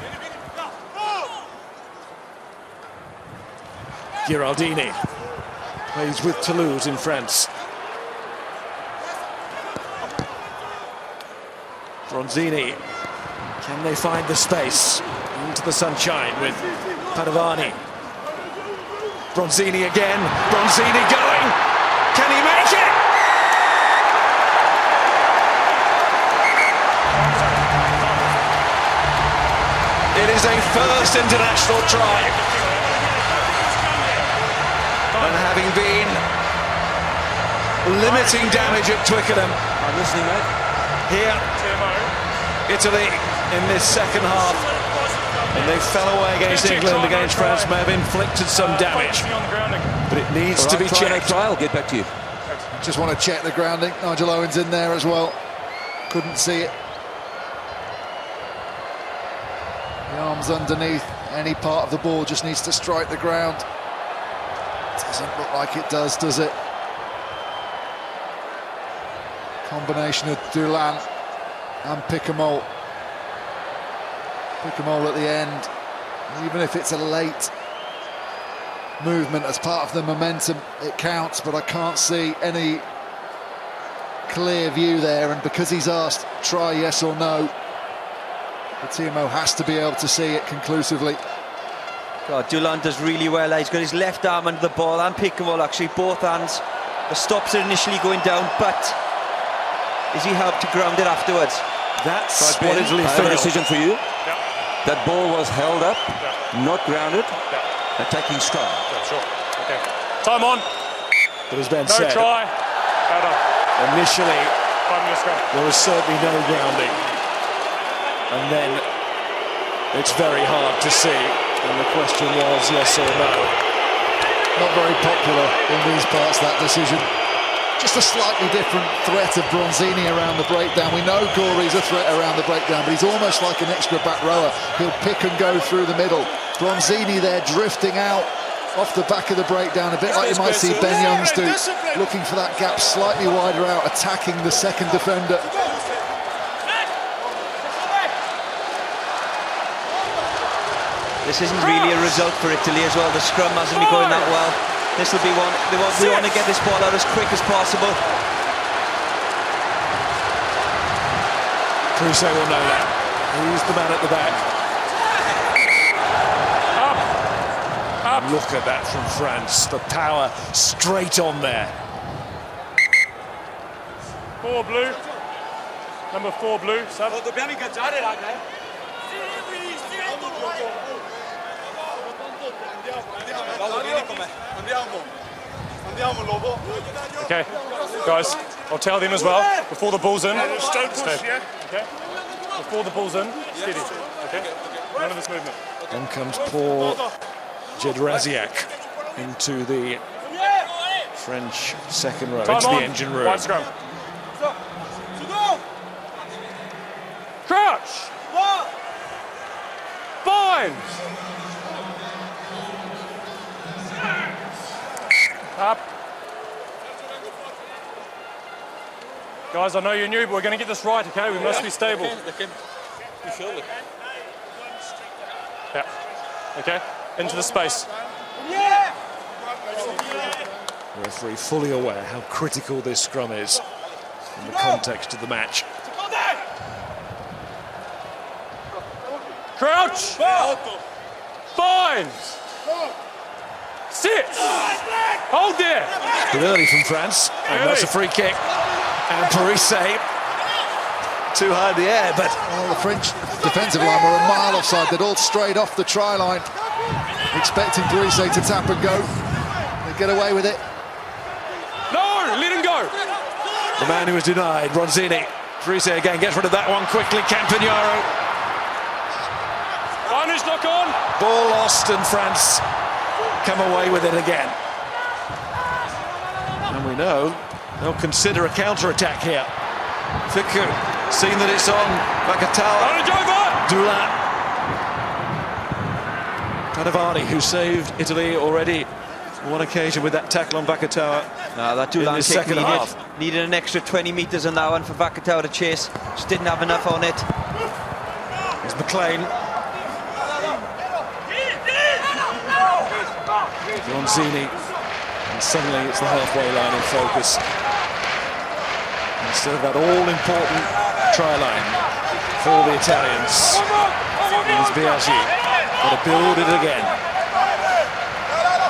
Giraldini plays with Toulouse in France. Bronzini, can they find the space into the sunshine with Padovani? Bronzini again, Bronzini going, can he make it? It is a first international try. And having been limiting damage at Twickenham. I'm listening, mate. Here, Italy in this second half. And they fell away against England, against France, may have inflicted some damage. But it needs to be checked. I'll get back to you. Just want to check the grounding. Nigel Owen's in there as well. Couldn't see it. The arm's underneath. Any part of the ball just needs to strike the ground. Doesn't look like it does it? Combination of Dulan and Picamole. Picamole at the end. Even if it's a late movement as part of the momentum, it counts, but I can't see any clear view there, and because he's asked try yes or no, Timo has to be able to see it conclusively. God, Dulan does really well. He's got his left arm under the ball, and Picamole actually, both hands. The stops are initially going down, but is he helped to ground it afterwards? That's what Italy failed. I have a decision for you. That ball was held up, not grounded. Attacking strong. Sure. Okay. Time on. But as Ben no said, try. Initially, there was certainly no grounding. And then it's very hard to see. And the question was yes or no. Not very popular in these parts, that decision. Just a slightly different threat of Bronzini around the breakdown. We know Gore's a threat around the breakdown, but he's almost like an extra back rower. He'll pick and go through the middle. Bronzini there drifting out off the back of the breakdown, a bit like you might see Ben Youngs do, looking for that gap slightly wider out, attacking the second defender. This isn't really a result for Italy as well. The scrum hasn't been going that well. This will be one. We want to get this ball out as quick as possible. Kruse will know that. He's the man at the back. Up. Look at that from France. The power straight on there. 4 blue. Number 4 blue. Okay, guys, I'll tell them as well, before the ball's in, stay. Okay? Before the ball's in, steady, okay? None of this movement. Then comes poor Jedraziak into the French second row, into the engine room. Wide scrum. Crouch! Bind! Up. Guys, I know you're new, but we're going to get this right, okay? We must be stable. Yeah. Okay. Into the space. Referee fully aware how critical this scrum is in the context of the match. Crouch! Bind! Sit! Hold there! Bit early from France, and that's a free kick. And Parise too high in the air, but... Well, the French defensive line were a mile offside. They'd all strayed off the try line, expecting Parise to tap and go. They get away with it. No! Let him go! The man who was denied, Bronzini. Parise again gets rid of that one quickly. Campagnaro. Varnish, knock on! Ball lost, and France come away with it again. And we know they'll consider a counter-attack here. Fiku, seeing that it's on Vakatawa. Dulan. Padovani, who saved Italy already on one occasion with that tackle on Vakatawa. No, that Dulan kick second half. Needed an extra 20 metres on that one for Vakatawa to chase. Just didn't have enough on it. There's McLean. Bronzini, and suddenly it's the halfway line in focus. Instead of that all-important try line for the Italians, it's Biaggi. Got to build it again.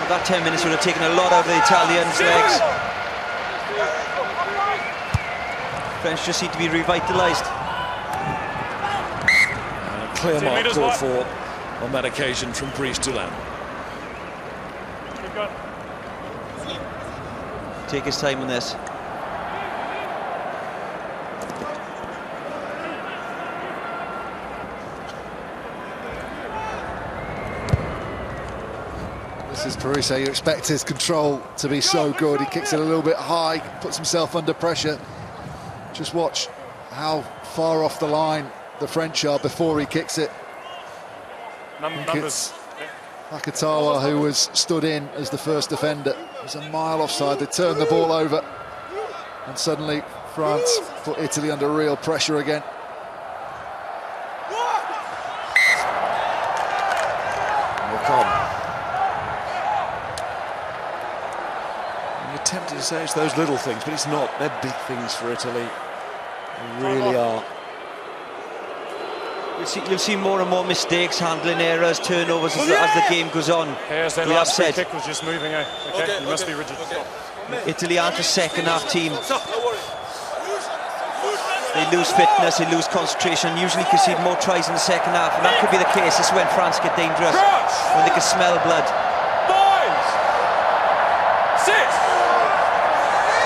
Well, that 10 minutes would have taken a lot out of the Italians' legs. French just seem to be revitalised. A clear mark called for on that occasion from Brice Dulan. Take his time on this. This is Parise. You expect his control to be so good. He kicks it a little bit high, puts himself under pressure. Just watch how far off the line the French are before he kicks it. Numbers. Akatawa, who was stood in as the first defender, was a mile offside. They turned the ball over, and suddenly France put Italy under real pressure again. You're tempted to say it's those little things, but it's not. They're big things for Italy. They really are. You'll see more and more mistakes, handling errors, turnovers as the game goes on. As their last free kick was just moving, eh? Okay, you must be rigid. Italy aren't a second-half team. They lose fitness, they lose concentration, usually concede more tries in the second half, and that could be the case. This is when France get dangerous, when they can smell blood.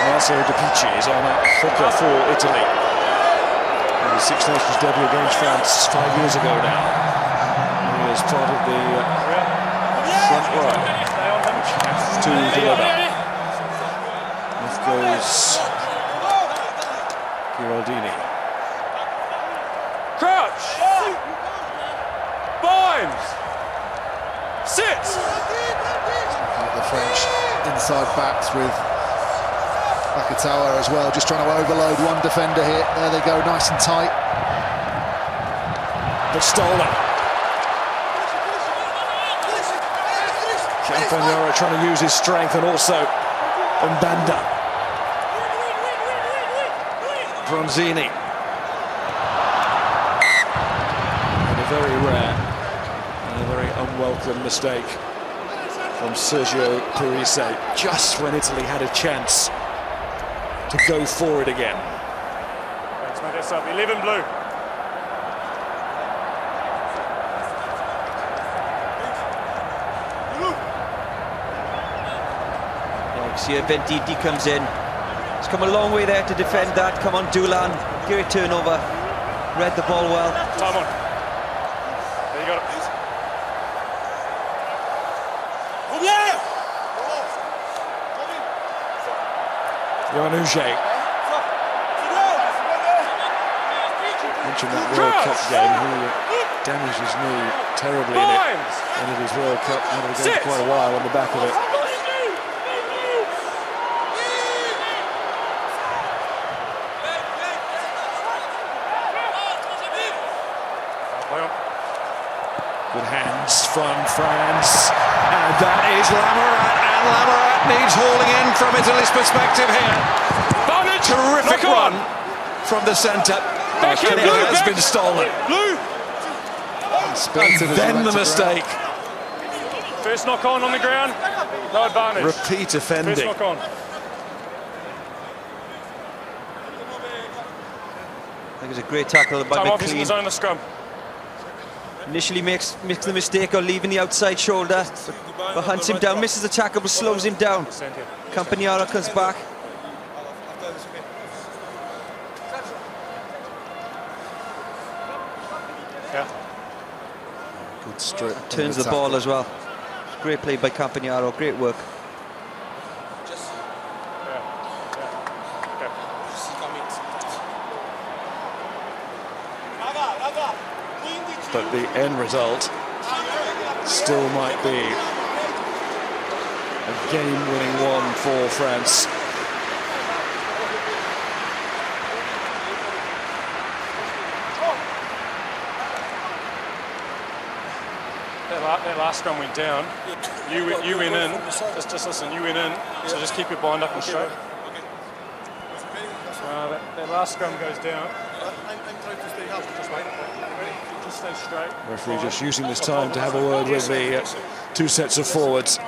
Tommaso De Pici is on a hooker for Italy. In the Six Nations debut against France 5 years ago now. He is part of the front row, which has to deliver. Off goes Giraldini. Crouch! Bimes! Sit! The French inside backs with Akatawa as well, just trying to overload one defender here. There they go, nice and tight. But stolen. Campagnaro trying to use his strength, and also Mbanda. Bronzini. And a very rare and a very unwelcome mistake from Sergio Parise, just when Italy had a chance to go for it again. Let's make this up. 11 blue. See how Bentiti comes in. He's come a long way there to defend that. Come on, Doulan. Great turnover. Read the ball well. Time on. There you go. Johan Ozzeh. Mentioned that World Cup game. He damaged his knee terribly in it. End of his World Cup. Out of the game for quite a while on the back of it. Good hands from France, and that is Lamarat, and Lamarat needs hauling in from Italy's perspective here. Terrific run from the centre, and it has been stolen. And then the mistake. First knock on the ground, no advantage. Repeat offending. First knock on. I think it's a great tackle by Time off, he's in the McLean. zone of the scrum. Initially makes the mistake of leaving the outside shoulder, but hunts him down, misses the tackle, but slows him down. Campagnaro comes back. Good strip. Turns the ball as well. Great play by Campagnaro, great work. But the end result still might be a game-winning one for France. That last scrum went down. You went in. Just listen. You went in. So just keep your bind up and straight. That last scrum goes down. Just wait. Just stay straight. Referee just using this time to have a word with the two sets of forwards.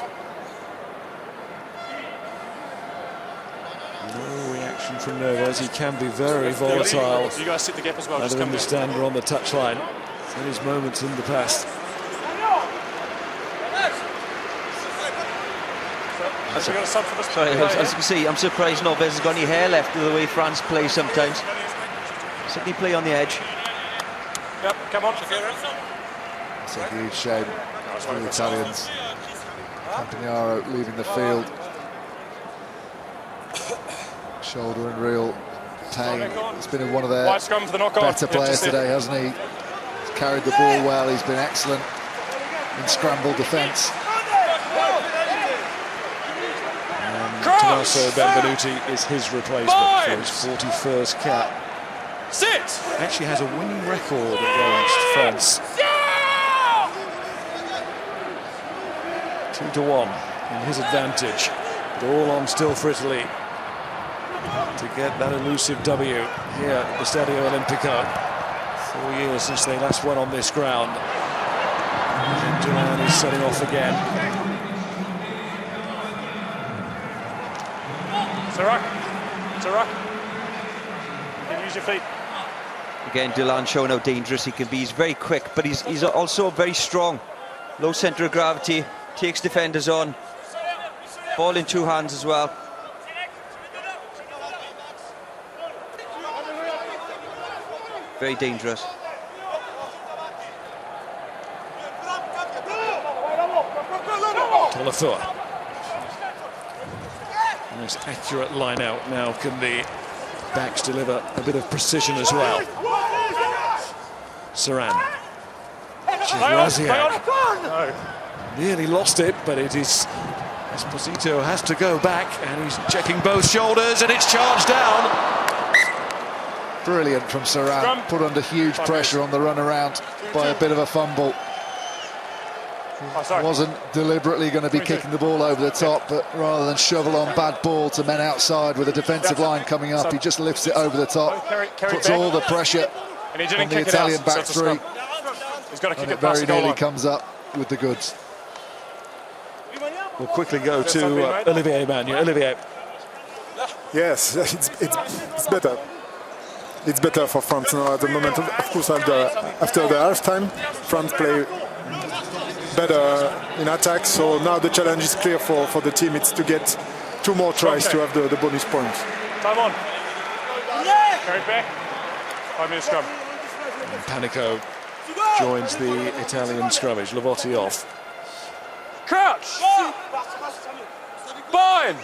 No reaction from Neves. He can be very volatile. You guys sit the gap as well. Either in the stand or on the touchline. In his moments in the past. Sorry, I was going to say, I'm surprised Neves has got any hair left of the way France play sometimes. Simply play on the edge. Yep, come on. It's a huge shame for the Italians. Campagnaro leaving the field. Shoulder in real pain. He's been one of their better players today, hasn't he? He's carried the ball well. He's been excellent in scramble defence. Tommaso Benvenuti is his replacement for his 41st cap. Actually has a winning record against France. 2-1 in his advantage. But all on still for Italy to get that elusive W here at the Stadio Olimpico. 4 years since they last won on this ground. And Dulan is setting off again. Tarak. You can use your feet. Again, Dulan showing how dangerous he can be. He's very quick, but he's also very strong. Low centre of gravity, takes defenders on. Ball in two hands as well. Very dangerous. Tolafua. Nice accurate line out now. Can the backs deliver a bit of precision as well? Saran. Raziak. Nearly lost it, but it is. Esposito has to go back, and he's checking both shoulders, and it's charged down. Brilliant from Saran, put under huge pressure on the run around by a bit of a fumble. Wasn't deliberately going to be kicking the ball over the top, but rather than shovel on bad ball to men outside with a defensive line coming up, he just lifts it over the top, puts all the pressure on the Italian back three, and it very nearly comes up with the goods. We'll quickly go to Olivier Magnier. Olivier. Yes, it's better. It's better for France now at the moment. Of course, after the half-time, France play better in attack, so now the challenge is clear for the team. It's to get 2 more tries to have the bonus points. Time on. Carry back. 5-minute scrum. And Panico joins the Italian scrummage. Lavotti off. Crouch. Bind.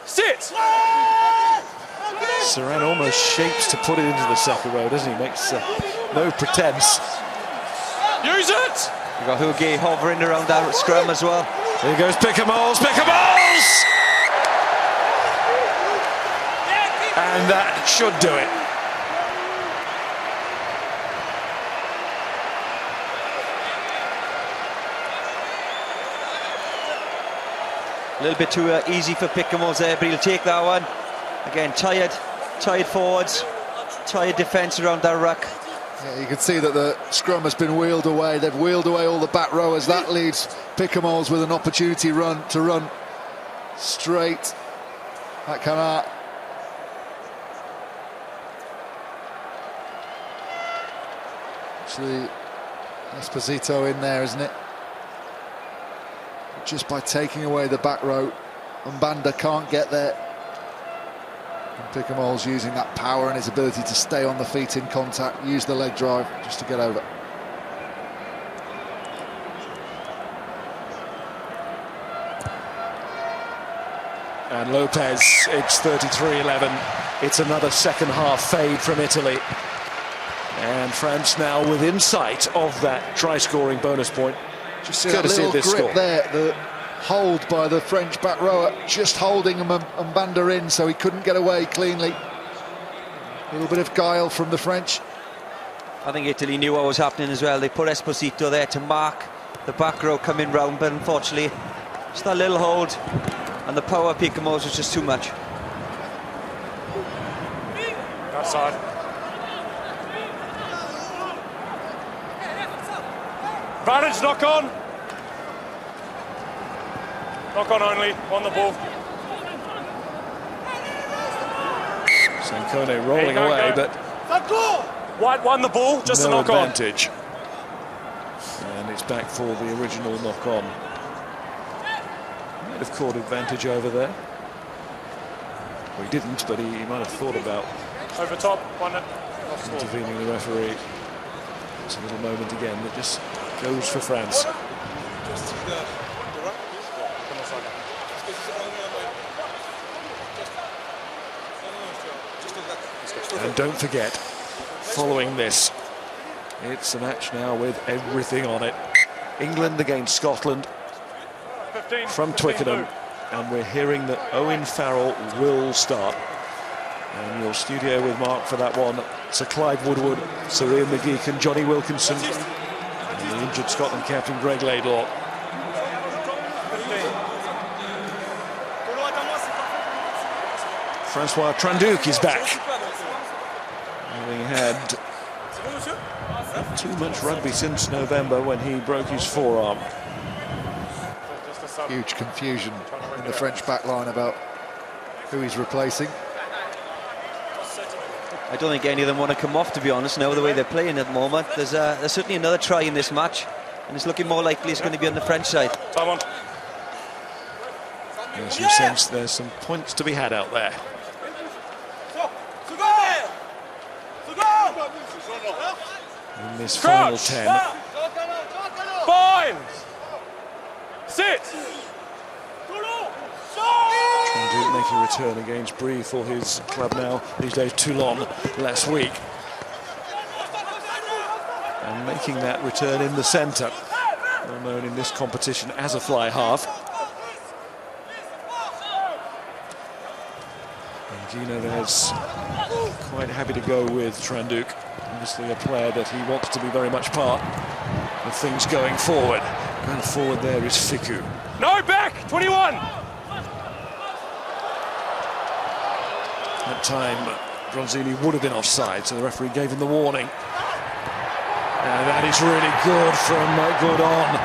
Sit. Saran almost shapes to put it into the soccer row, doesn't he? Makes no pretense. Use it. You've got Huguet hovering around that scrum as well. Here goes Pickamoles. And that should do it. A little bit too easy for Pickamoles there, but he'll take that one. Again, tired forwards, tired defence around that ruck. Yeah, you can see that the scrum has been wheeled away. They've wheeled away all the back rowers. That leaves Pickamoles with an opportunity to run straight at Canard. Actually, Esposito in there, isn't it? Just by taking away the back row, Mbanda can't get there. And Pickamoles using that power and his ability to stay on the feet in contact, use the leg drive just to get over. And Lopez, it's 33-11. It's another second half fade from Italy. And France now within sight of that try-scoring bonus point. Just see that little grip there, the hold by the French back rower, just holding Mbanda in so he couldn't get away cleanly. A little bit of guile from the French. I think Italy knew what was happening as well. They put Esposito there to mark the back row coming round, but unfortunately, just that little hold and the power of Pickamoles was just too much. Outside. Advantage, knock on. Knock on only, on the ball. Sancone rolling away, but White won the ball, just no a knock advantage. And it's back for the original knock on. Might have caught advantage over there. Well, he didn't, but he might have thought about on. Over top, one intervening the referee. It's a little moment again that just goes for France. And don't forget, following this, it's a match now with everything on it. England against Scotland from Twickenham, and we're hearing that Owen Farrell will start. And your studio with Mark for that one, Sir Clive Woodward, Sir Ian McGeek and Johnny Wilkinson, and the injured Scotland captain Greg Laidlaw. Francois Trandouc is back, having had too much rugby since November when he broke his forearm. Huge confusion in the French back line about who he's replacing. I don't think any of them want to come off, to be honest, now the way they're playing at the moment. There's certainly another try in this match, and it's looking more likely it's going to be on the French side. As you sense, there's some points to be had out there. In this final 10. Fine! Sit! Trandouc making a return against Bree for his club now, these days Toulon, last week. And making that return in the centre, well known in this competition as a fly half. And Gino there's quite happy to go with Trandouc. Obviously a player that he wants to be very much part of things going forward. Going forward there is Fiku. No, back! 21! That time, Bronzini would have been offside, so the referee gave him the warning. And that is really good from Gordon.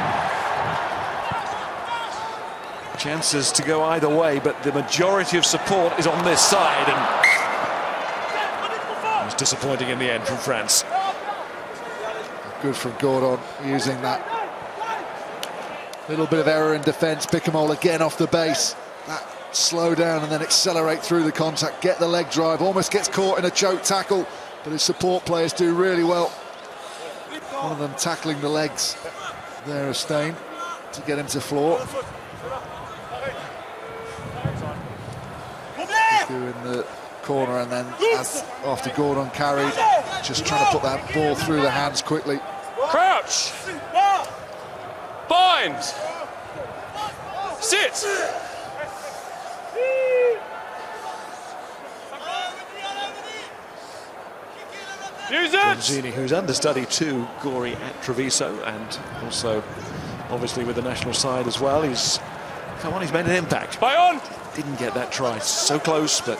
Chances to go either way, but the majority of support is on this side, and it was disappointing in the end from France. Good from Gordon, using that little bit of error in defence. Pickemole again off the base. That slow down and then accelerate through the contact, get the leg drive, almost gets caught in a choke tackle, but his support players do really well. One of them tackling the legs there of Stain to get him to floor. In the corner, and then after Gordon carried, just trying to put that ball through the hands quickly. Crouch! Bind! Sit! Use it! Bronzini, who's understudy to Gori at Treviso, and also obviously with the national side as well, he's made an impact. Play on! Didn't get that try, so close, but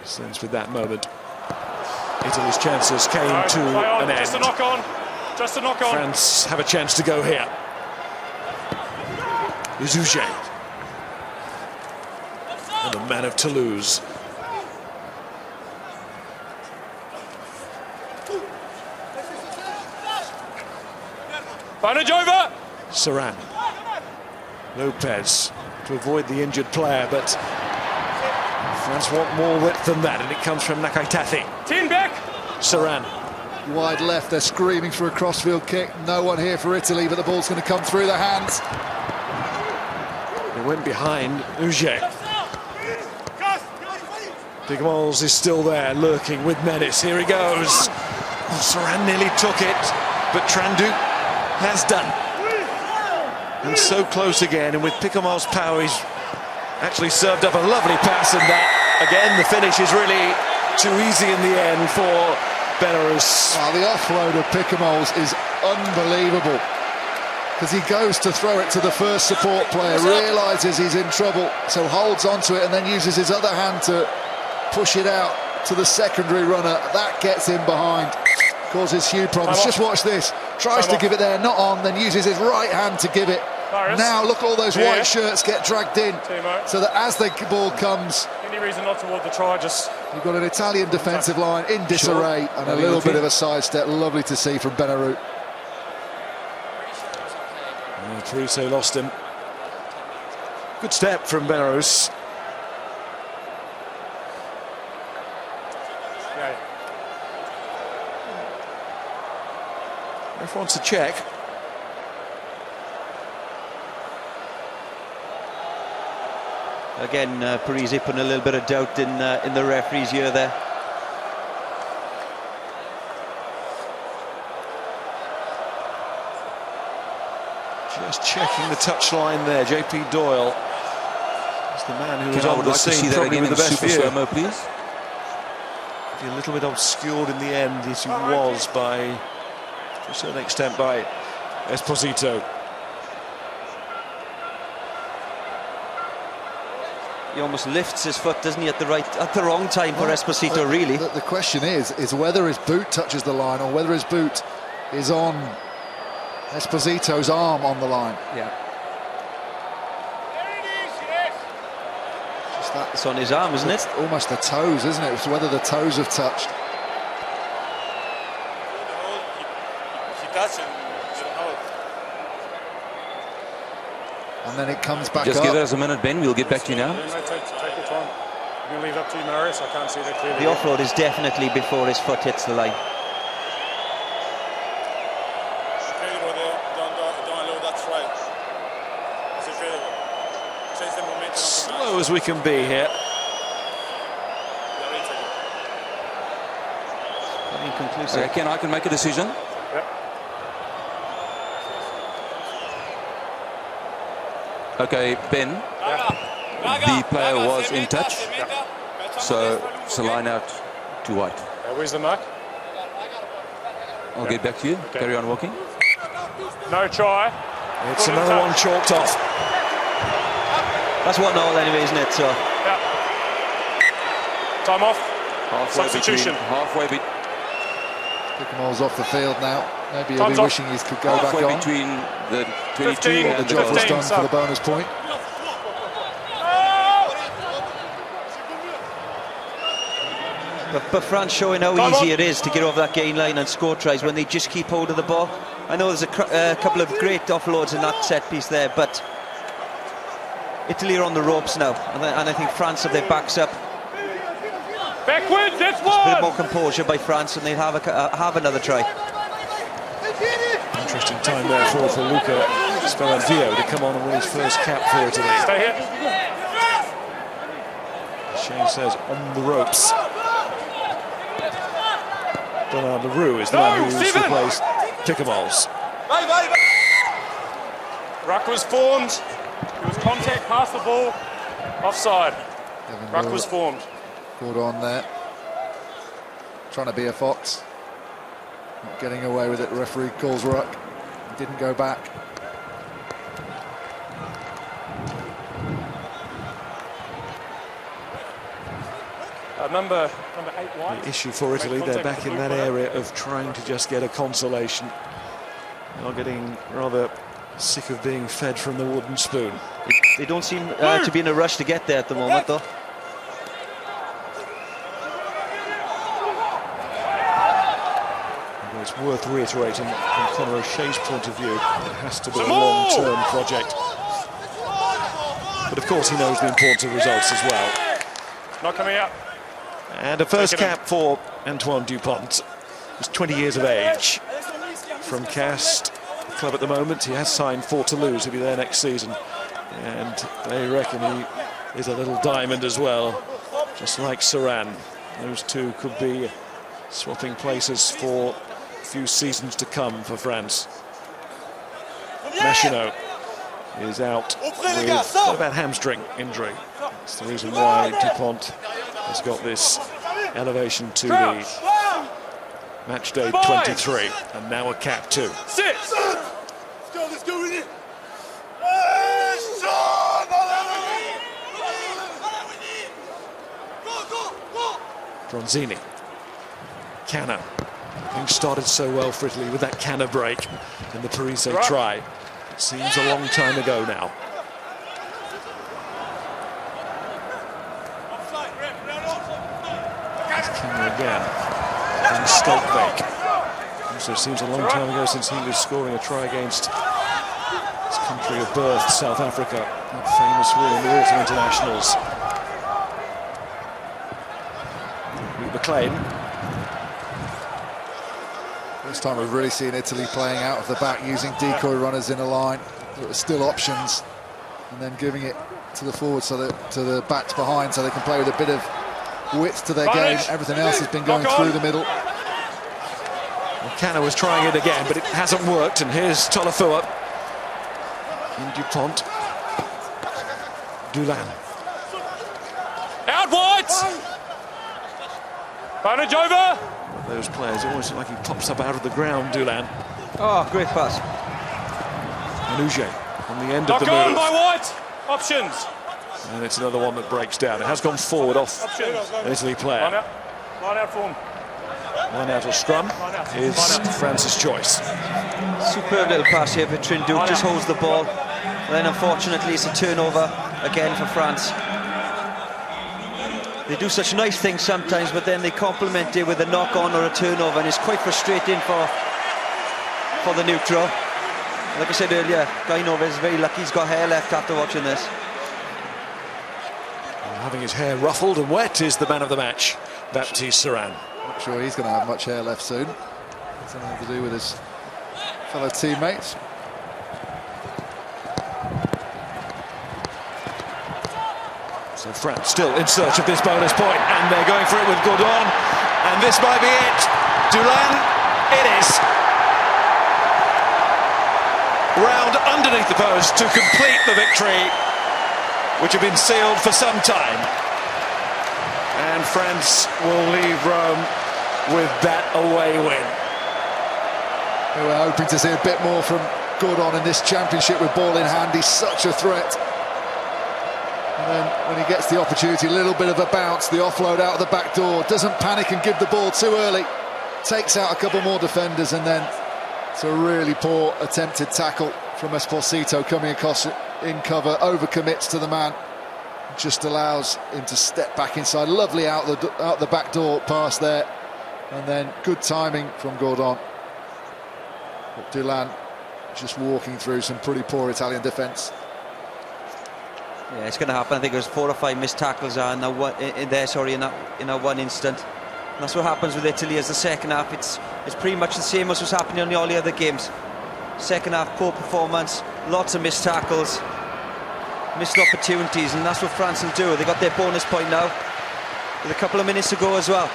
since with that moment, Italy's chances came to an end. Just a knock on. Just a knock on. France have a chance to go here. Ozzeh, and the man of Toulouse. Vantage over. Saran. Lopez to avoid the injured player, but France want more width than that, and it comes from Nakaitathi. Tin back. Saran. Wide left, they're screaming for a crossfield kick. No one here for Italy, but the ball's going to come through the hands. They went behind Ozzeh. Big Moles is still there, lurking with menace. Here he goes. Oh, Saran nearly took it, but Trandouc has done. And so close again, and with Picamole's power, he's actually served up a lovely pass, and that, again, the finish is really too easy in the end for Belarus. Oh, the offload of Picamole's is unbelievable, because he goes to throw it to the first support player, realises he's in trouble, so holds onto it and then uses his other hand to push it out to the secondary runner. That gets him behind, causes huge problems. Just watch this. Tries to give it there, not on, then uses his right hand to give it. Now look at all those white shirts get dragged in, so that as the ball comes, any reason not to award the try? Just you've got an Italian defensive line in disarray, and a little bit of a sidestep. Lovely to see from Benarout. Treviso lost him. Good step from Belarus. Ref wants to check. Again, Parisi putting a little bit of doubt in the referee's ear there. Just checking the touchline there. JP Doyle is the man who was on the scene, probably with the best view. Slow-mo, please. A little bit obscured in the end, as he was by, to a certain extent, by Esposito. He almost lifts his foot, doesn't he, at the wrong time for Esposito, really. The question is whether his boot touches the line or whether his boot is on Esposito's arm on the line. Yeah. It's on his arm, isn't it? Almost the toes, isn't it? It's whether the toes have touched. And then it comes back Just up. give us a minute, Ben. We'll get back to you now. No, take your time. I'm going to leave it up to you, Marius. I can't see that clearly. The offload is definitely before his foot hits the line. Slow as we can be here. Inconclusive. I can make a decision. Yep. Okay, Ben. The player was in touch, so it's a line out to white. Where's the mark? I'll get back to you. Okay. Carry on walking. No try. It's another one chalked off. That's 1-0 anyway, isn't it? So. Yeah. Time off. Substitution. Halfway between. Pickemall's off the field now. Maybe he'll Time's be off. wishing he could go back Halfway on. between the 22 15, and The job was 15, done for the bonus point. But France showing how easy it is to get over that gain line and score tries when they just keep hold of the ball. I know there's a couple of great offloads in that set piece there, but Italy are on the ropes now, and I think France have their backs up. Backwards, that's Just a bit one! more composure by France, and they'll have another try. Interesting time there for Luca Spellanzio to come on and win his first cap for Italy. Stay here. Shane says on the ropes. Bernard Leroux is the man who's replaced Pickemals. Ruck was formed. It was contact past the ball. Offside. Ruck was formed. Caught on there. Trying to be a fox. Not getting away with it. The referee calls ruck. Didn't go back. Number 8 white. The issue for Italy, they're back in that area of trying to just get a consolation. They're getting rather sick of being fed from the wooden spoon. They don't seem to be in a rush to get there at the moment, though. And it's worth reiterating from Conor O'Shea's point of view, it has to be a long-term project. But of course he knows the importance of results as well. Not coming out. And a first cap for Antoine Dupont. He's 20 years of age. From Cast, club at the moment. He has signed for Toulouse. He'll be there next season. And they reckon he is a little diamond as well, just like Saran. Those two could be swapping places for a few seasons to come for France. Machino is out with a bad hamstring injury. That's the reason why Dupont has got this elevation to the match day 23, and now a cap too. Let's go with it. Bronzini, Canna. Things started so well for Italy with that Canna break and the Parise try. It seems a long time ago now. Canna again. And Stoltbeck. Also seems a long time ago since he was scoring a try against his country of birth, South Africa. That famous win in the Autumn Internationals. McLean. First time we've really seen Italy playing out of the back, using decoy runners in a line. There were still options, and then giving it to the forwards, to the backs behind, so they can play with a bit of width to their game. Everything else has been going through the middle. Well, Canna was trying it again, but it hasn't worked. And here's Tolofua. In Dupont. Dulan. Out wide! Barnage over! Those players, it almost like he pops up out of the ground, Dulan. Oh, great pass. And Ozzeh on the end Knock of the on move. by White! Options! And it's another one that breaks down. It has gone forward off an Italy player. Line out form. Line out or scrum is France's choice. Superb little pass here for Trindou, just holds the ball. And then unfortunately it's a turnover again for France. They do such nice things sometimes, but then they complement it with a knock-on or a turnover, and it's quite frustrating for the neutral. Like I said earlier, Gainova is very lucky he's got hair left after watching this. And having his hair ruffled and wet is the man of the match, Baptiste Serin. Not sure he's going to have much hair left soon. Something to do with his fellow teammates. So France still in search of this bonus point, and they're going for it with Gourdon, and this might be it. Dulan, it is. Round underneath the post to complete the victory, which had been sealed for some time. And France will leave Rome with that away win. We were hoping to see a bit more from Gourdon in this championship with ball in hand. He's such a threat. And then when he gets the opportunity, a little bit of a bounce, the offload out of the back door, doesn't panic and give the ball too early, takes out a couple more defenders, and then it's a really poor attempted tackle from Esposito coming across in cover, overcommits to the man, just allows him to step back inside. Lovely out the back door pass there, and then good timing from Gourdon. But Dulan just walking through some pretty poor Italian defence. Yeah, it's going to happen. I think there's 4 or 5 missed tackles in that one instant. And that's what happens with Italy as the second half. It's pretty much the same as what's happening on all the other games. Second half, poor performance, lots of missed tackles, missed opportunities, and that's what France will do. They got their bonus point now, with a couple of minutes to go as well.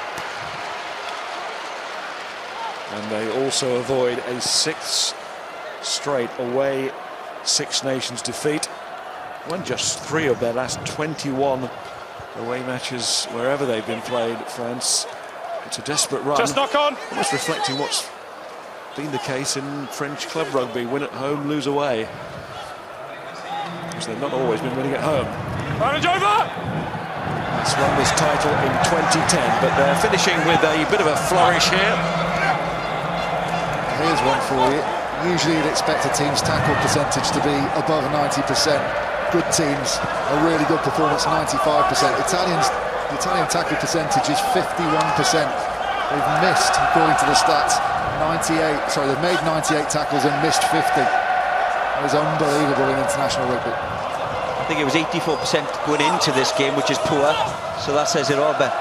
And they also avoid a 6th straight away Six Nations defeat. Won just 3 of their last 21 away matches wherever they've been played. France, it's a desperate run. Just knock on. Almost reflecting what's been the case in French club rugby: win at home, lose away. Because they've not always been winning at home. Manage over. That's won this title in 2010, but they're finishing with a bit of a flourish here. Here's one for you. Usually you'd expect a team's tackle percentage to be above 90%. Good teams, a really good performance, 95%. The Italian tackle percentage is 51%. They've missed, according to the stats, they've made 98 tackles and missed 50. That is unbelievable in international rugby. I think it was 84% going into this game, which is poor, so that says it all, Ben.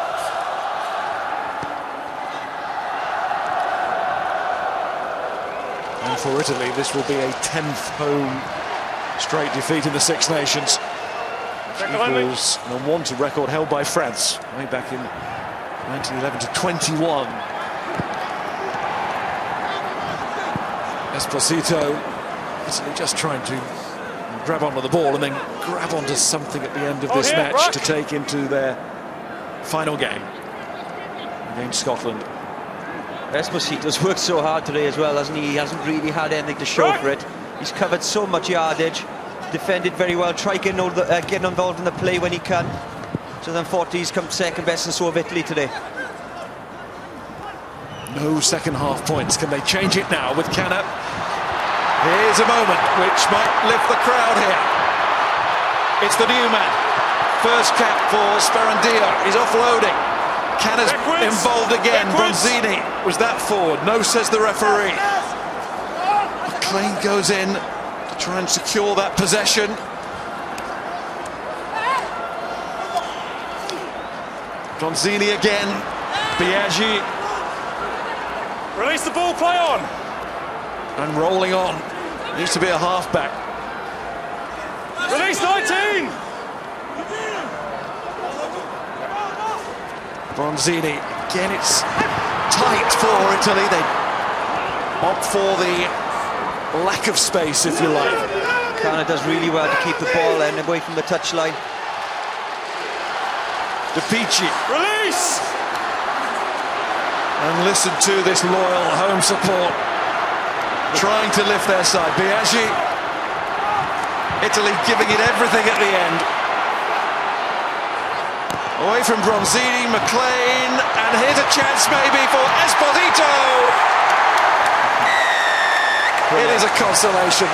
And for Italy, this will be a 10th home straight defeat in the Six Nations, which equals an unwanted record held by France way back in 1911 to 21. Esposito, Italy just trying to grab onto the ball and then grab onto something at the end of this match to take into their final game against Scotland. Esposito's worked so hard today as well, hasn't he? He hasn't really had anything to show for it. He's covered so much yardage, defended very well, tried getting involved in the play when he can. So then 40's come second best, and so have Italy today. No second half points. Can they change it now with Canna? Here's a moment which might lift the crowd here. It's the new man. First cap for Sperandio. He's offloading. Canna's involved again. Bronzini was that forward. No, says the referee. McLean goes in to try and secure that possession. Bronzini again. Biaggi. Release the ball, play on. And rolling on. Needs to be a halfback. Release 19. Bronzini. Again, it's tight for Italy. They opt for the lack of space, if you like. Canada does really well to keep the ball and away from the touchline. De Pici. Release! And listen to this loyal home support trying to lift their side. Biaggi. Italy giving it everything at the end. Away from Bronzini, McLean, and here's a chance maybe for Esposito. It is a consolation.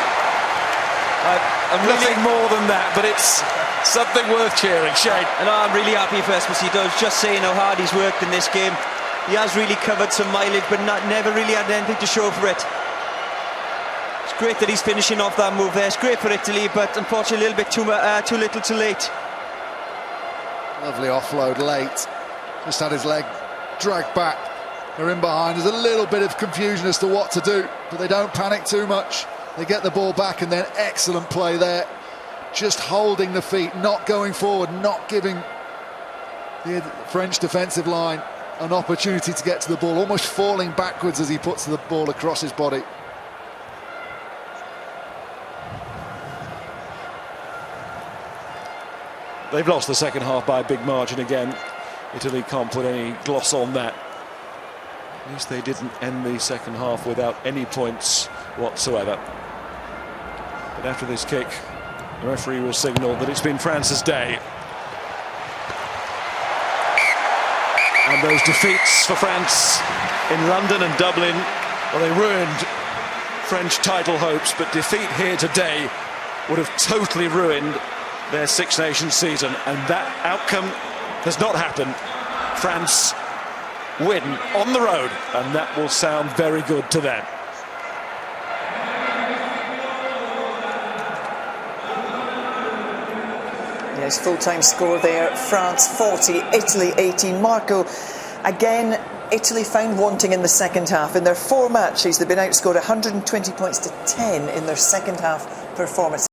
I'm nothing more than that, but it's something worth cheering. Shane. And I'm really happy for Esposito. Just saying how hard he's worked in this game. He has really covered some mileage, but never really had anything to show for it. It's great that he's finishing off that move there. It's great for Italy, but unfortunately a little bit too little too late. Lovely offload late. Just had his leg dragged back. They're in behind. There's a little bit of confusion as to what to do, but they don't panic too much. They get the ball back, and then excellent play there. Just holding the feet, not going forward, not giving the French defensive line an opportunity to get to the ball, almost falling backwards as he puts the ball across his body. They've lost the second half by a big margin again. Italy can't put any gloss on that. At least they didn't end the second half without any points whatsoever. But after this kick, the referee will signal that it's been France's day. And those defeats for France in London and Dublin, well, they ruined French title hopes, but defeat here today would have totally ruined their Six Nations season, and that outcome has not happened. France win on the road, and that will sound very good to them. Yes, full-time score there. France 40, Italy 18. Marco, again, Italy found wanting in the second half. In their 4 matches, they've been outscored 120 points to 10 in their second half performance.